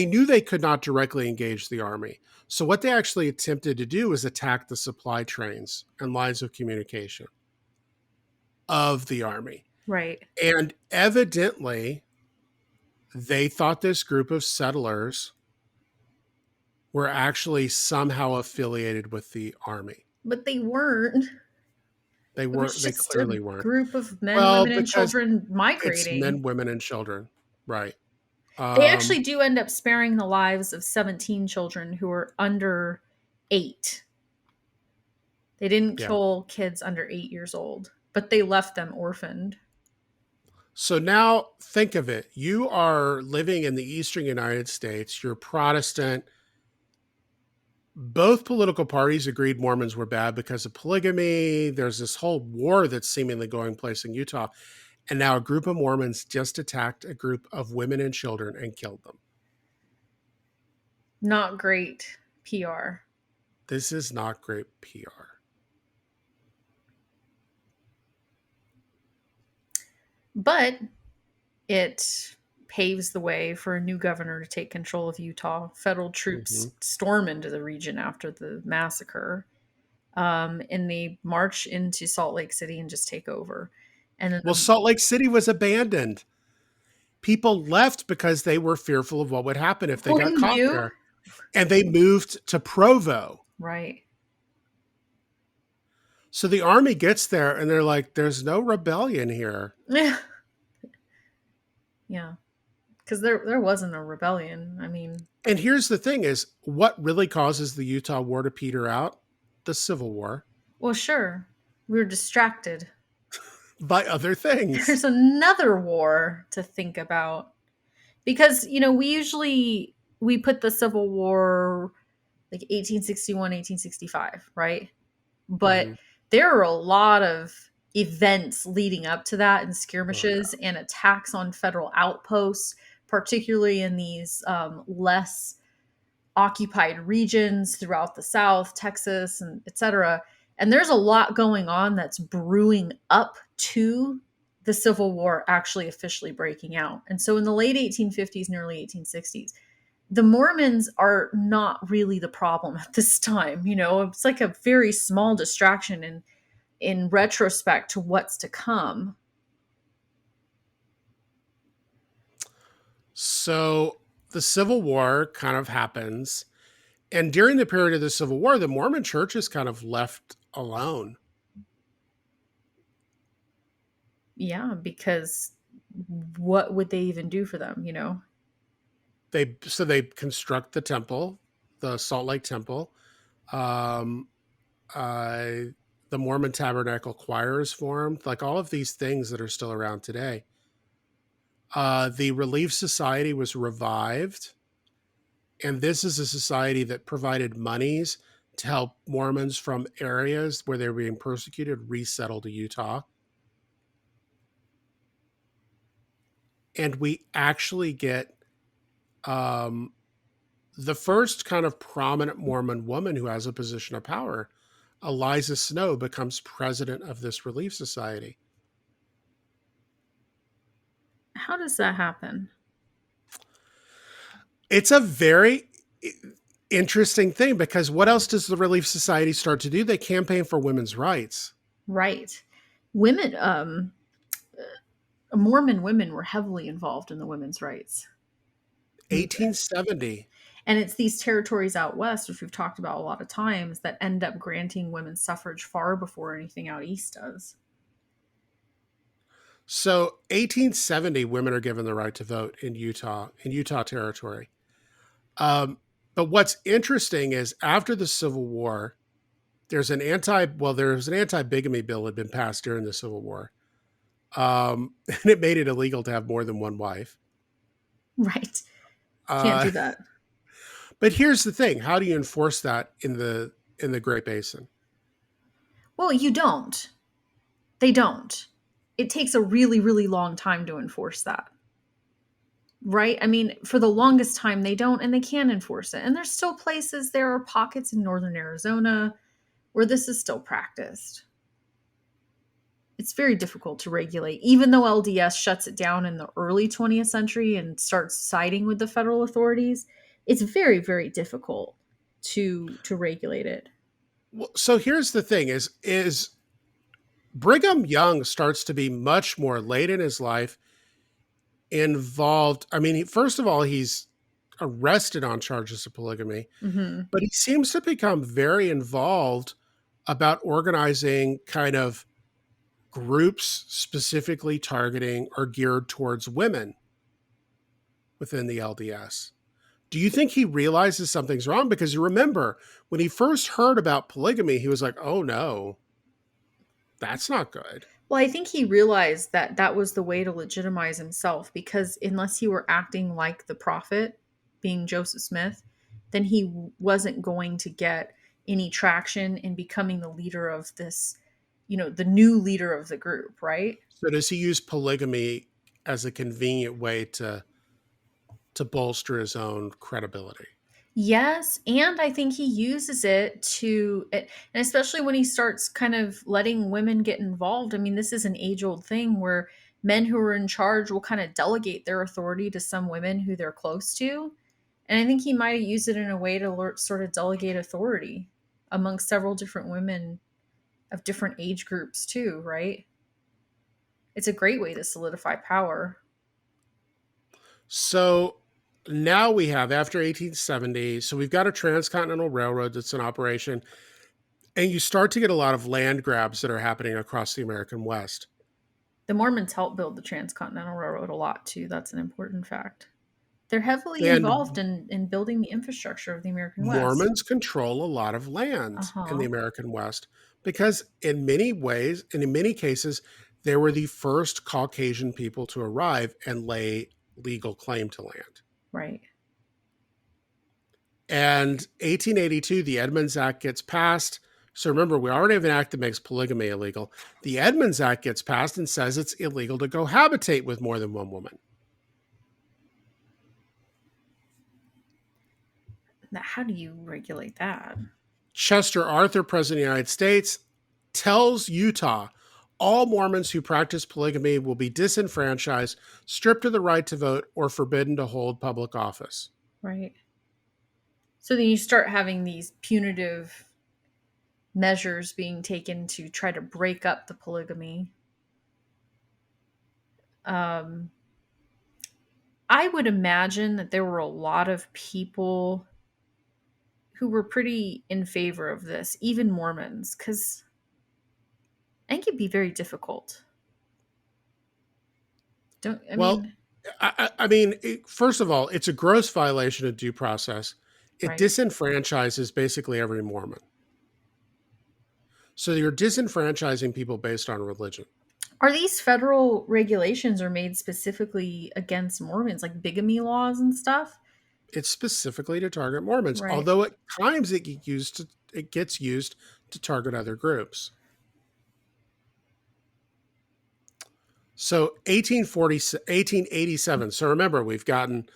knew they could not directly engage the army. So what they actually attempted to do was attack the supply trains and lines of communication of the army. Right. And evidently, they thought this group of settlers were actually somehow affiliated with the army. But they weren't. They It was weren't, they just a clearly weren't. group of men, Well, women, and because children it's migrating. men, women, and children. Right. They actually do end up sparing the lives of 17 children who were under 8. They didn't Yeah. kill kids under 8 years old, but they left them orphaned. So now think of it. You are living in the eastern United States. You're Protestant. Both political parties agreed Mormons were bad because of polygamy. There's this whole war that's seemingly going place in Utah. And now a group of Mormons just attacked a group of women and children and killed them. Not great PR. This is not great PR. But it paves the way for a new governor to take control of Utah. Federal troops storm into the region after the massacre, and they march into Salt Lake City and just take over. And then Well, Salt Lake City was abandoned. People left because they were fearful of what would happen if they got wouldn't caught you? there. And they moved to Provo. Right. So the army gets there and they're like, there's no rebellion here. Yeah. Yeah. Because there wasn't a rebellion. I mean, And here's the thing is, what really causes the Utah war to peter out? The Civil War. well, sure. We were distracted. By other things. There's another war to think about. Because, we put the Civil War like 1861, 1865, right? But there are a lot of events leading up to that, and skirmishes and attacks on federal outposts, particularly in these less occupied regions throughout the South, Texas, and etc. And there's a lot going on that's brewing up to the Civil War actually officially breaking out. And so in the late 1850s and early 1860s, the Mormons are not really the problem at this time. It's like a very small distraction in retrospect to what's to come. So the Civil War kind of happens. And during the period of the Civil War, the Mormon church is kind of left alone. Yeah, because what would they even do for them, they construct the temple, the Salt Lake Temple. Um, uh, the Mormon Tabernacle Choir is formed. Like all of these things that are still around today. The Relief Society was revived, and this is a society that provided monies to help Mormons from areas where they were being persecuted resettle to Utah. And we actually get um, the first kind of prominent Mormon woman who has a position of power. Eliza Snow becomes president of this Relief Society. How does that happen? It's a very interesting thing because what else does the Relief Society start to do? They campaign for women's rights. Right. Women, Mormon women were heavily involved in the women's rights. 1870. And it's these territories out west, which we've talked about a lot of times, that end up granting women's suffrage far before anything out east does. So 1870, women are given the right to vote in Utah territory. But what's interesting is after the Civil War, there's an anti-bigamy bill that had been passed during the Civil War. And it made it illegal to have more than one wife. Right. Can't do that. But here's the thing. How do you enforce that in the Great Basin? Well, you don't. They don't. It takes a really, really long time to enforce that. Right? I mean, for the longest time, they don't, and they can enforce it. And there's still places, there are pockets in northern Arizona where this is still practiced. It's very difficult to regulate, even though LDS shuts it down in the early 20th century and starts siding with the federal authorities. It's very, very difficult to regulate it. Well, so here's the thing: is Brigham Young starts to be much more late in his life involved. I mean, first of all, he's arrested on charges of polygamy, but he seems to become very involved about organizing kind of groups specifically targeting or geared towards women within the LDS. Do you think he realizes something's wrong? Because you remember when he first heard about polygamy, he was like, oh no, that's not good. Well, I think he realized that that was the way to legitimize himself, because unless he were acting like the prophet, being Joseph Smith, then he wasn't going to get any traction in becoming the leader of this, the new leader of the group, right? So does he use polygamy as a convenient way to bolster his own credibility? Yes, and I think he uses it and especially when he starts kind of letting women get involved. I mean, this is an age-old thing where men who are in charge will kind of delegate their authority to some women who they're close to. And I think he might have used it in a way to sort of delegate authority amongst several different women of different age groups too, right? It's a great way to solidify power. So now we have, after 1870, so we've got a Transcontinental Railroad that's in operation, and you start to get a lot of land grabs that are happening across the American West. The Mormons helped build the Transcontinental Railroad a lot too. That's an important fact. They're heavily And involved in building the infrastructure of the American West. Mormons control a lot of land in the American West because in many ways, and in many cases, they were the first Caucasian people to arrive and lay legal claim to land. Right. And 1882, the Edmunds Act gets passed. So remember, we already have an act that makes polygamy illegal. The Edmunds Act gets passed and says it's illegal to cohabitate with more than one woman. Now, how do you regulate that? Chester Arthur, President of the United States, tells Utah all Mormons who practice polygamy will be disenfranchised, stripped of the right to vote, or forbidden to hold public office. Right. So then you start having these punitive measures being taken to try to break up the polygamy. I would imagine that there were a lot of people who were pretty in favor of this, even Mormons, because I think it'd be very difficult. I mean, first of all, it's a gross violation of due process. It Right. disenfranchises basically every Mormon. So you're disenfranchising people based on religion. Are these federal regulations are made specifically against Mormons, like bigamy laws and stuff? It's specifically to target Mormons, Right. although at times it gets used to target other groups. So 1887. So remember, we've gotten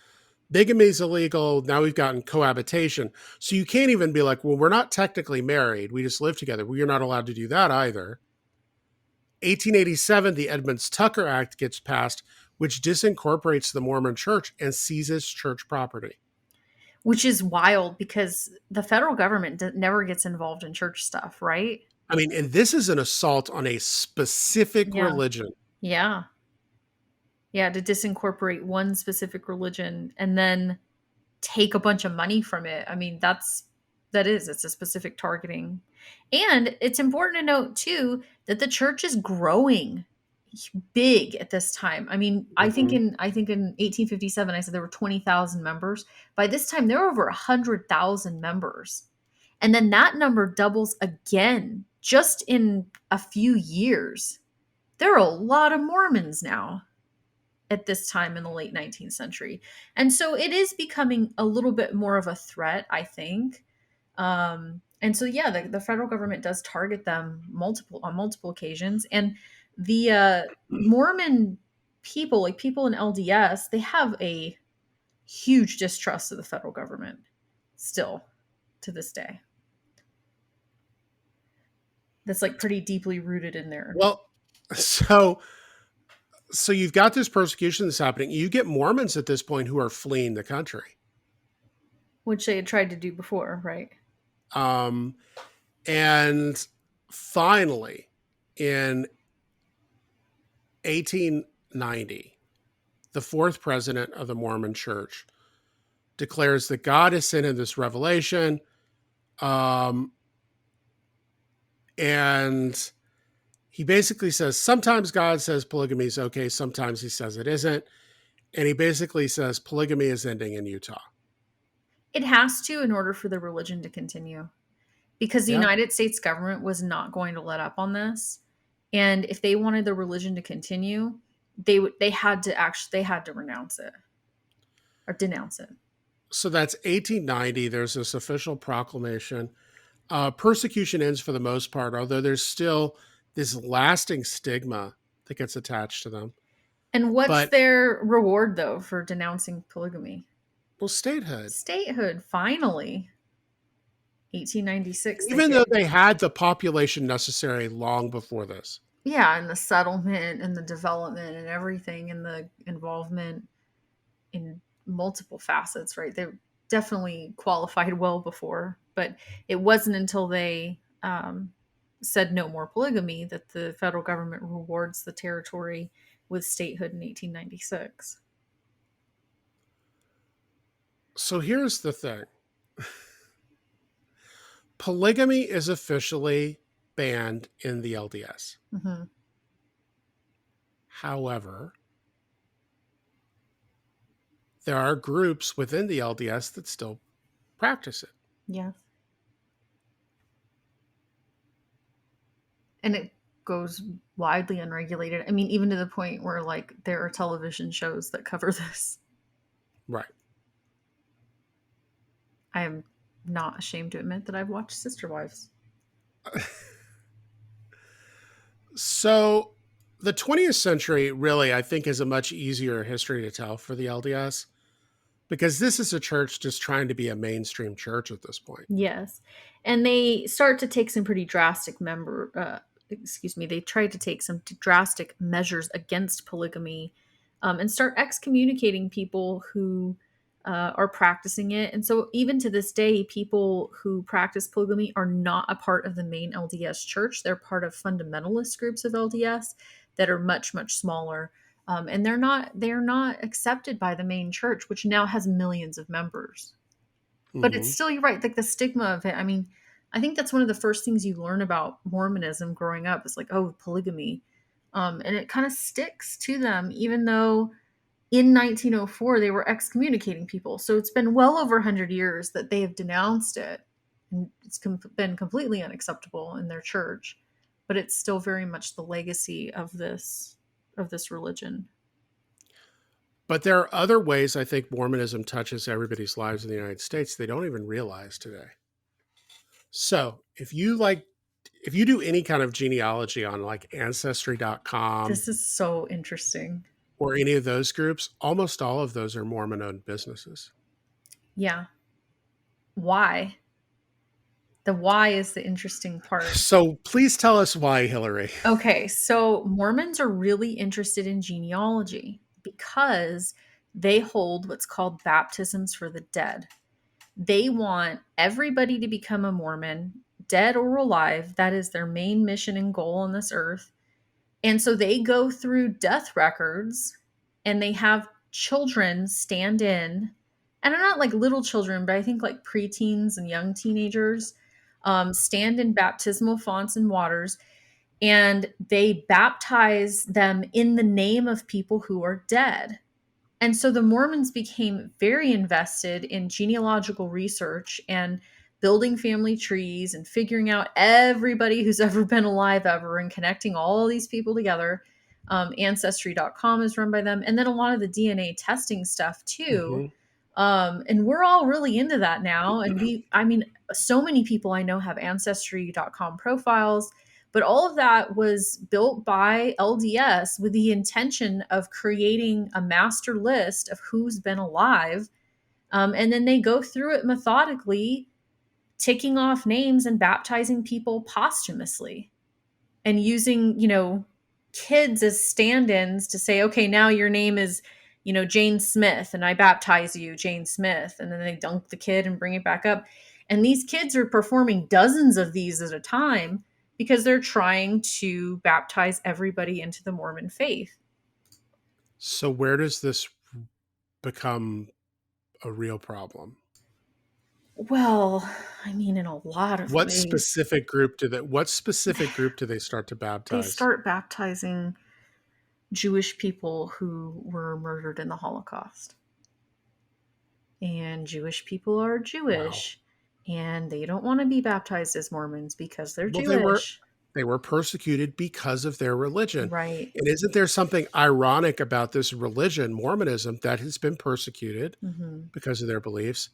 bigamy's illegal. Now we've gotten cohabitation. So you can't even be like, well, we're not technically married. We just live together. Well, you're not allowed to do that either. 1887, the Edmunds-Tucker Act gets passed, which disincorporates the Mormon church and seizes church property. Which is wild because the federal government never gets involved in church stuff, right? I mean, and this is an assault on a specific Yeah. religion. Yeah. Yeah, to disincorporate one specific religion and then take a bunch of money from it. I mean, it's a specific targeting. And it's important to note too that the church is growing big at this time. I mean, Mhm. I think in 1857 I said there were 20,000 members. By this time there were over 100,000 members. And then that number doubles again just in a few years. There are a lot of Mormons now at this time in the late 19th century. And so it is becoming a little bit more of a threat, I think. And so, yeah, the federal government does target them on multiple occasions. And the Mormon people, like people in LDS, they have a huge distrust of the federal government still to this day. That's like pretty deeply rooted in there, Well, so you've got this persecution that's happening. You get Mormons at this point who are fleeing the country. which they had tried to do before, right? Um, and finally, in 1890, the fourth president of the Mormon Church declares that God has sent him this revelation. Um, and he basically says sometimes God says polygamy is okay, sometimes he says it isn't. And he basically says polygamy is ending in Utah. It has to in order for the religion to continue because the Yeah. United States government was not going to let up on this. And if they wanted the religion to continue, they had to renounce it or denounce it. So that's 1890. There's this official proclamation. Persecution ends for the most part, although there's still this lasting stigma that gets attached to them. And what's But, their reward though for denouncing polygamy? well, statehood. Statehood, finally. 1896 they Even though get. they had the population necessary long before this. Yeah, and the settlement and the development and everything and the involvement in multiple facets, right? They definitely qualified well before, but it wasn't until they said no more polygamy that the federal government rewards the territory with statehood in 1896. So here's the thing. Polygamy is officially banned in the LDS. Mm-hmm. However, there are groups within the LDS that still practice it. Yes. And it goes widely unregulated. I mean, even to the point where like there are television shows that cover this. Right. I am not ashamed to admit that I've watched Sister Wives. So the 20th century really, I think, is a much easier history to tell for the LDS because this is a church just trying to be a mainstream church at this point. Yes. And they start to take some pretty drastic they tried to take some drastic measures against polygamy and start excommunicating people who are practicing it. And so even to this day, people who practice polygamy are not a part of the main LDS church. They're part of fundamentalist groups of LDS that are much, much smaller. And they're not accepted by the main church, which now has millions of members. But it's still, you're right, like the stigma of it. I mean, I think that's one of the first things you learn about Mormonism growing up is like, oh, polygamy. And it kind of sticks to them, even though in 1904 they were excommunicating people. So it's been well over 100 years that they have denounced it, and it's been completely unacceptable in their church, but it's still very much the legacy of this religion. But there are other ways I think Mormonism touches everybody's lives in the United States they don't even realize today. So if you do any kind of genealogy on like ancestry.com This is so interesting. or any of those groups, almost all of those are Mormon owned businesses. Yeah. Why? The why is the interesting part. So please tell us why, Hillary. Okay, so Mormons are really interested in genealogy because they hold what's called baptisms for the dead. They want everybody to become a Mormon, dead or alive. That is their main mission and goal on this earth. And so they go through death records and they have children stand in, and they're not like little children, but I think like preteens and young teenagers stand in baptismal fonts and waters, and they baptize them in the name of people who are dead. And so the Mormons became very invested in genealogical research and building family trees and figuring out everybody who's ever been alive ever and connecting all these people together. Ancestry.com is run by them. And then a lot of the DNA testing stuff too. And we're all really into that now. And so many people I know have Ancestry.com profiles. But all of that was built by LDS with the intention of creating a master list of who's been alive. And then they go through it methodically, ticking off names and baptizing people posthumously and using, kids as stand-ins to say, okay, now your name is, Jane Smith, and I baptize you, Jane Smith. And then they dunk the kid and bring it back up. And these kids are performing dozens of these at a time because they're trying to baptize everybody into the Mormon faith. So where does this become a real problem? Well, in a lot of What ways. specific group do they start to baptize? They start baptizing Jewish people who were murdered in the Holocaust. And Jewish people are Jewish. Wow. And they don't want to be baptized as Mormons because they're Jewish. They were persecuted because of their religion. Right. And isn't there something ironic about this religion, Mormonism, that has been persecuted because of their beliefs,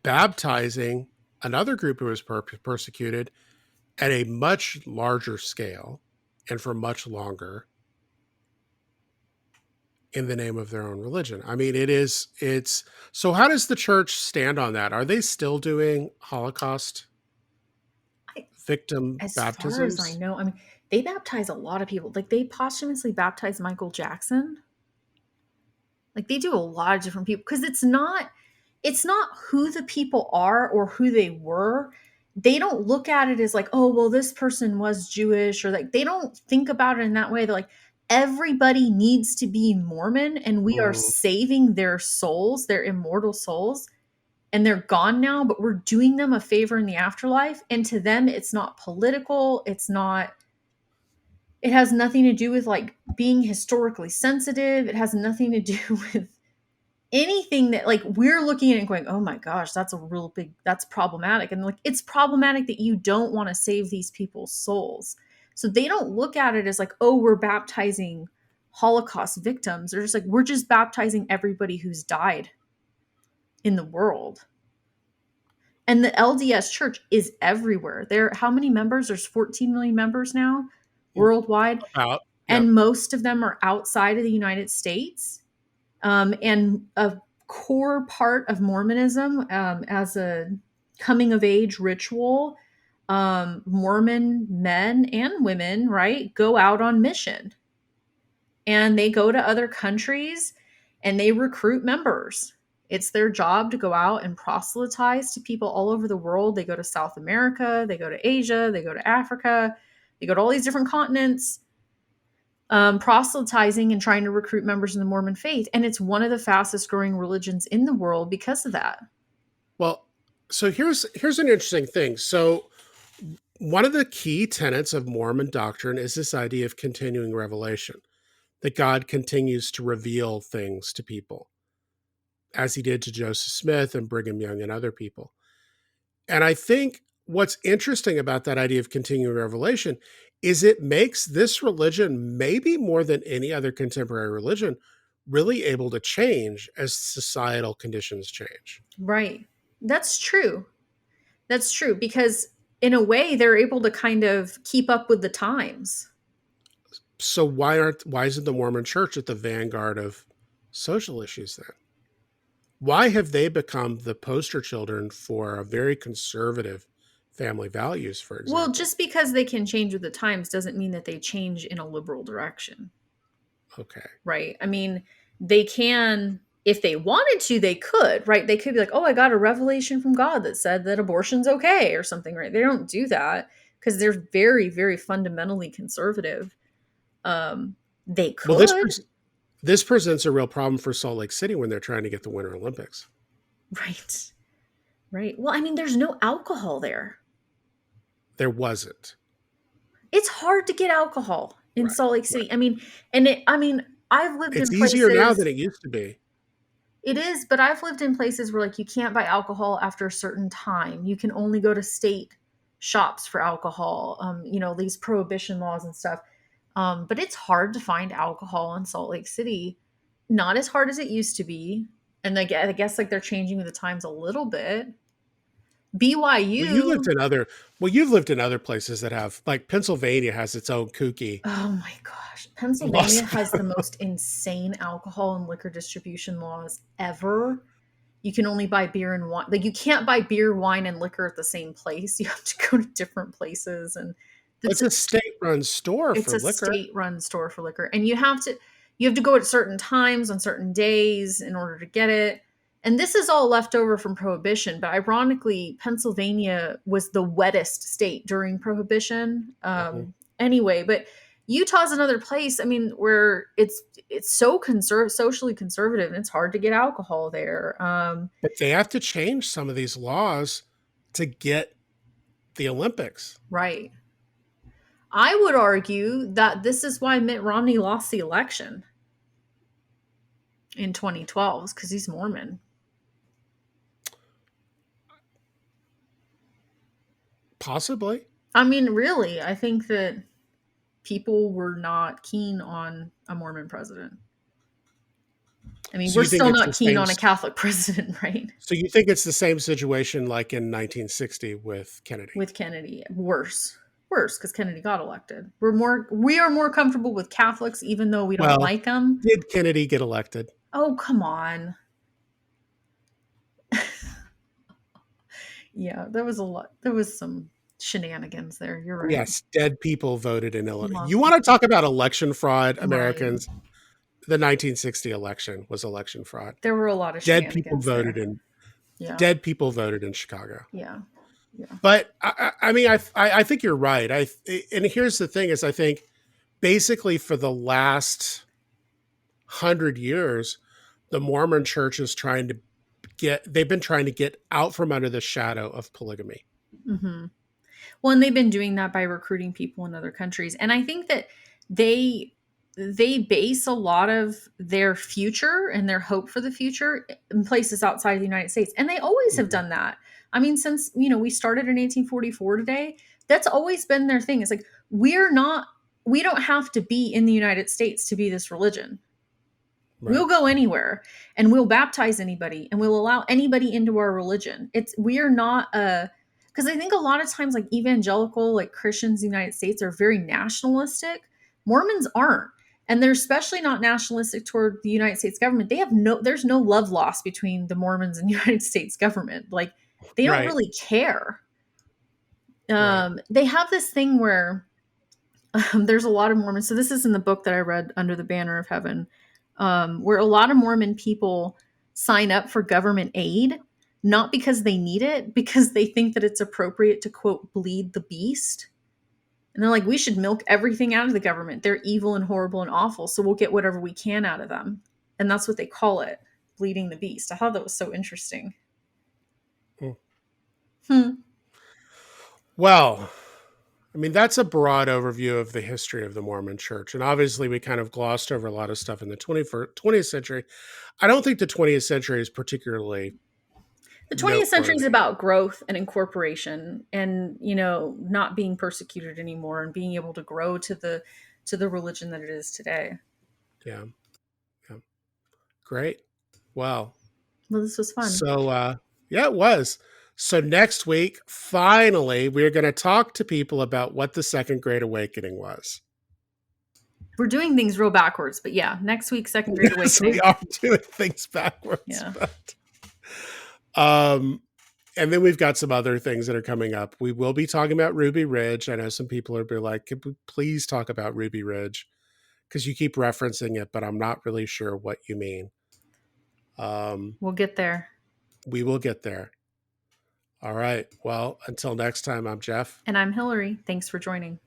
baptizing another group who was persecuted at a much larger scale and for much longer in the name of their own religion? It's so how does the church stand on that? Are they still doing Holocaust victim baptisms? As far as I know, they baptize a lot of people. Like they posthumously baptized Michael Jackson. Like they do a lot of different people because it's not who the people are or who they were. They don't look at it as like, oh, well, this person was Jewish, or like they don't think about it in that way. They're like, everybody needs to be Mormon, and we are saving their souls, their immortal souls, and they're gone now, but we're doing them a favor in the afterlife. And to them, it's not political. It has nothing to do with like being historically sensitive. It has nothing to do with anything that like we're looking at it and going, oh my gosh, that's problematic. And like, it's problematic that you don't want to save these people's souls. So they don't look at it as like, oh, we're baptizing Holocaust victims. They're just like, we're just baptizing everybody who's died in the world. And the LDS church is everywhere. How many members? There's 14 million members now worldwide. And most of them are outside of the United States. And a core part of Mormonism as a coming of age ritual, Mormon men and women, right, go out on mission. And they go to other countries and they recruit members. It's their job to go out and proselytize to people all over the world. They go to South America, they go to Asia, they go to Africa, they go to all these different continents, proselytizing and trying to recruit members in the Mormon faith. And it's one of the fastest growing religions in the world because of that. Well, so here's an interesting thing. So one of the key tenets of Mormon doctrine is this idea of continuing revelation. that God continues to reveal things to people, as he did to Joseph Smith and Brigham Young and other people. And I think what's interesting about that idea of continuing revelation is it makes this religion, maybe more than any other contemporary religion, really able to change as societal conditions change. Right. That's true. That's true, because in a way they're able to kind of keep up with the times. So why isn't the Mormon Church at the vanguard of social issues then? Why have they become the poster children for a very conservative family values, for example? Well, just because they can change with the times doesn't mean that they change in a liberal direction. Okay. Right? I mean, they can, if they wanted to, they could, right? They could be like, oh, I got a revelation from God that said that abortion's okay or something, right? They don't do that because they're very, very fundamentally conservative. They could. Well, this presents a real problem for Salt Lake City when they're trying to get the Winter Olympics. Right. Right. Well, I mean, there's no alcohol there. There wasn't. It's hard to get alcohol in Salt Lake City. Right. I mean, I've lived it's in places. Easier now than it used to be. It is, but I've lived in places where like you can't buy alcohol after a certain time. You can only go to state shops for alcohol. These prohibition laws and stuff. But it's hard to find alcohol in Salt Lake City. Not as hard as it used to be. And I guess like they're changing with the times a little bit. BYU. Well, you've lived in other places that have, like, Pennsylvania has its own kooky. Oh my gosh. Pennsylvania has the most insane alcohol and liquor distribution laws ever. You can only buy beer and wine. Like, you can't buy beer, wine, and liquor at the same place. You have to go to different places. And it's a state-run store for liquor. It's a state-run store for liquor. And you have to go at certain times on certain days in order to get it. And this is all left over from Prohibition. But ironically, Pennsylvania was the wettest state during Prohibition. Anyway, but Utah's another place, I mean, where it's so socially conservative, and it's hard to get alcohol there. But they have to change some of these laws to get the Olympics. Right. I would argue that this is why Mitt Romney lost the election in 2012, because he's Mormon. Possibly. I mean, really, I think that people were not keen on a Mormon president. I mean, we're still not keen on a Catholic president, right? So you think it's the same situation like in 1960 with Kennedy? With Kennedy. Worse, because Kennedy got elected. We are more comfortable with Catholics, even though we don't like them. Did Kennedy get elected? Oh, come on. Yeah, there was a lot. There was some shenanigans there. You're right. Yes, dead people voted in Illinois. You want to talk about election fraud, Americans? Right. The 1960 election was election fraud. There were a lot of dead people voted there. Dead people voted in Chicago. Yeah. But I think you're right. And here's the thing: is I think basically for the last 100 years, the Mormon Church is they've been trying to get out from under the shadow of polygamy. Mm-hmm. Well, and they've been doing that by recruiting people in other countries. And I think that they base a lot of their future and their hope for the future in places outside of the United States. And they always have done that. I mean, since, we started in 1844 today, that's always been their thing. It's like, we don't have to be in the United States to be this religion. Right. We'll go anywhere and we'll baptize anybody and we'll allow anybody into our religion. We are not because I think a lot of times like evangelical, like Christians in the United States are very nationalistic. Mormons aren't. And they're especially not nationalistic toward the United States government. There's no love lost between the Mormons and the United States government. Like they don't really care. They have this thing where there's a lot of Mormons. So this is in the book that I read, Under the Banner of Heaven. Where a lot of Mormon people sign up for government aid, not because they need it, because they think that it's appropriate to, quote, bleed the beast. And they're like, we should milk everything out of the government. They're evil and horrible and awful, so we'll get whatever we can out of them. And that's what they call it, bleeding the beast. I thought that was so interesting. Well, I mean, that's a broad overview of the history of the Mormon Church. And obviously, we kind of glossed over a lot of stuff in the 20th century. I don't think the 20th century is particularly The 20th century is noteworthy. about growth and incorporation and, not being persecuted anymore and being able to grow to the religion that it is today. Yeah. Yeah. Great. Well, This was fun. so yeah, it was. So next week, finally, we're going to talk to people about what the Second Great Awakening was. We're doing things real backwards, but yeah, next week, Second Great Yes, Awakening. we are doing things backwards. Yeah. But, and then we've got some other things that are coming up. We will be talking about Ruby Ridge. I know some people are be like, "Could we please talk about Ruby Ridge?" Because you keep referencing it, but I'm not really sure what you mean. We'll get there. We will get there. All right. Well, until next time, I'm Jeff. And I'm Hillary. Thanks for joining.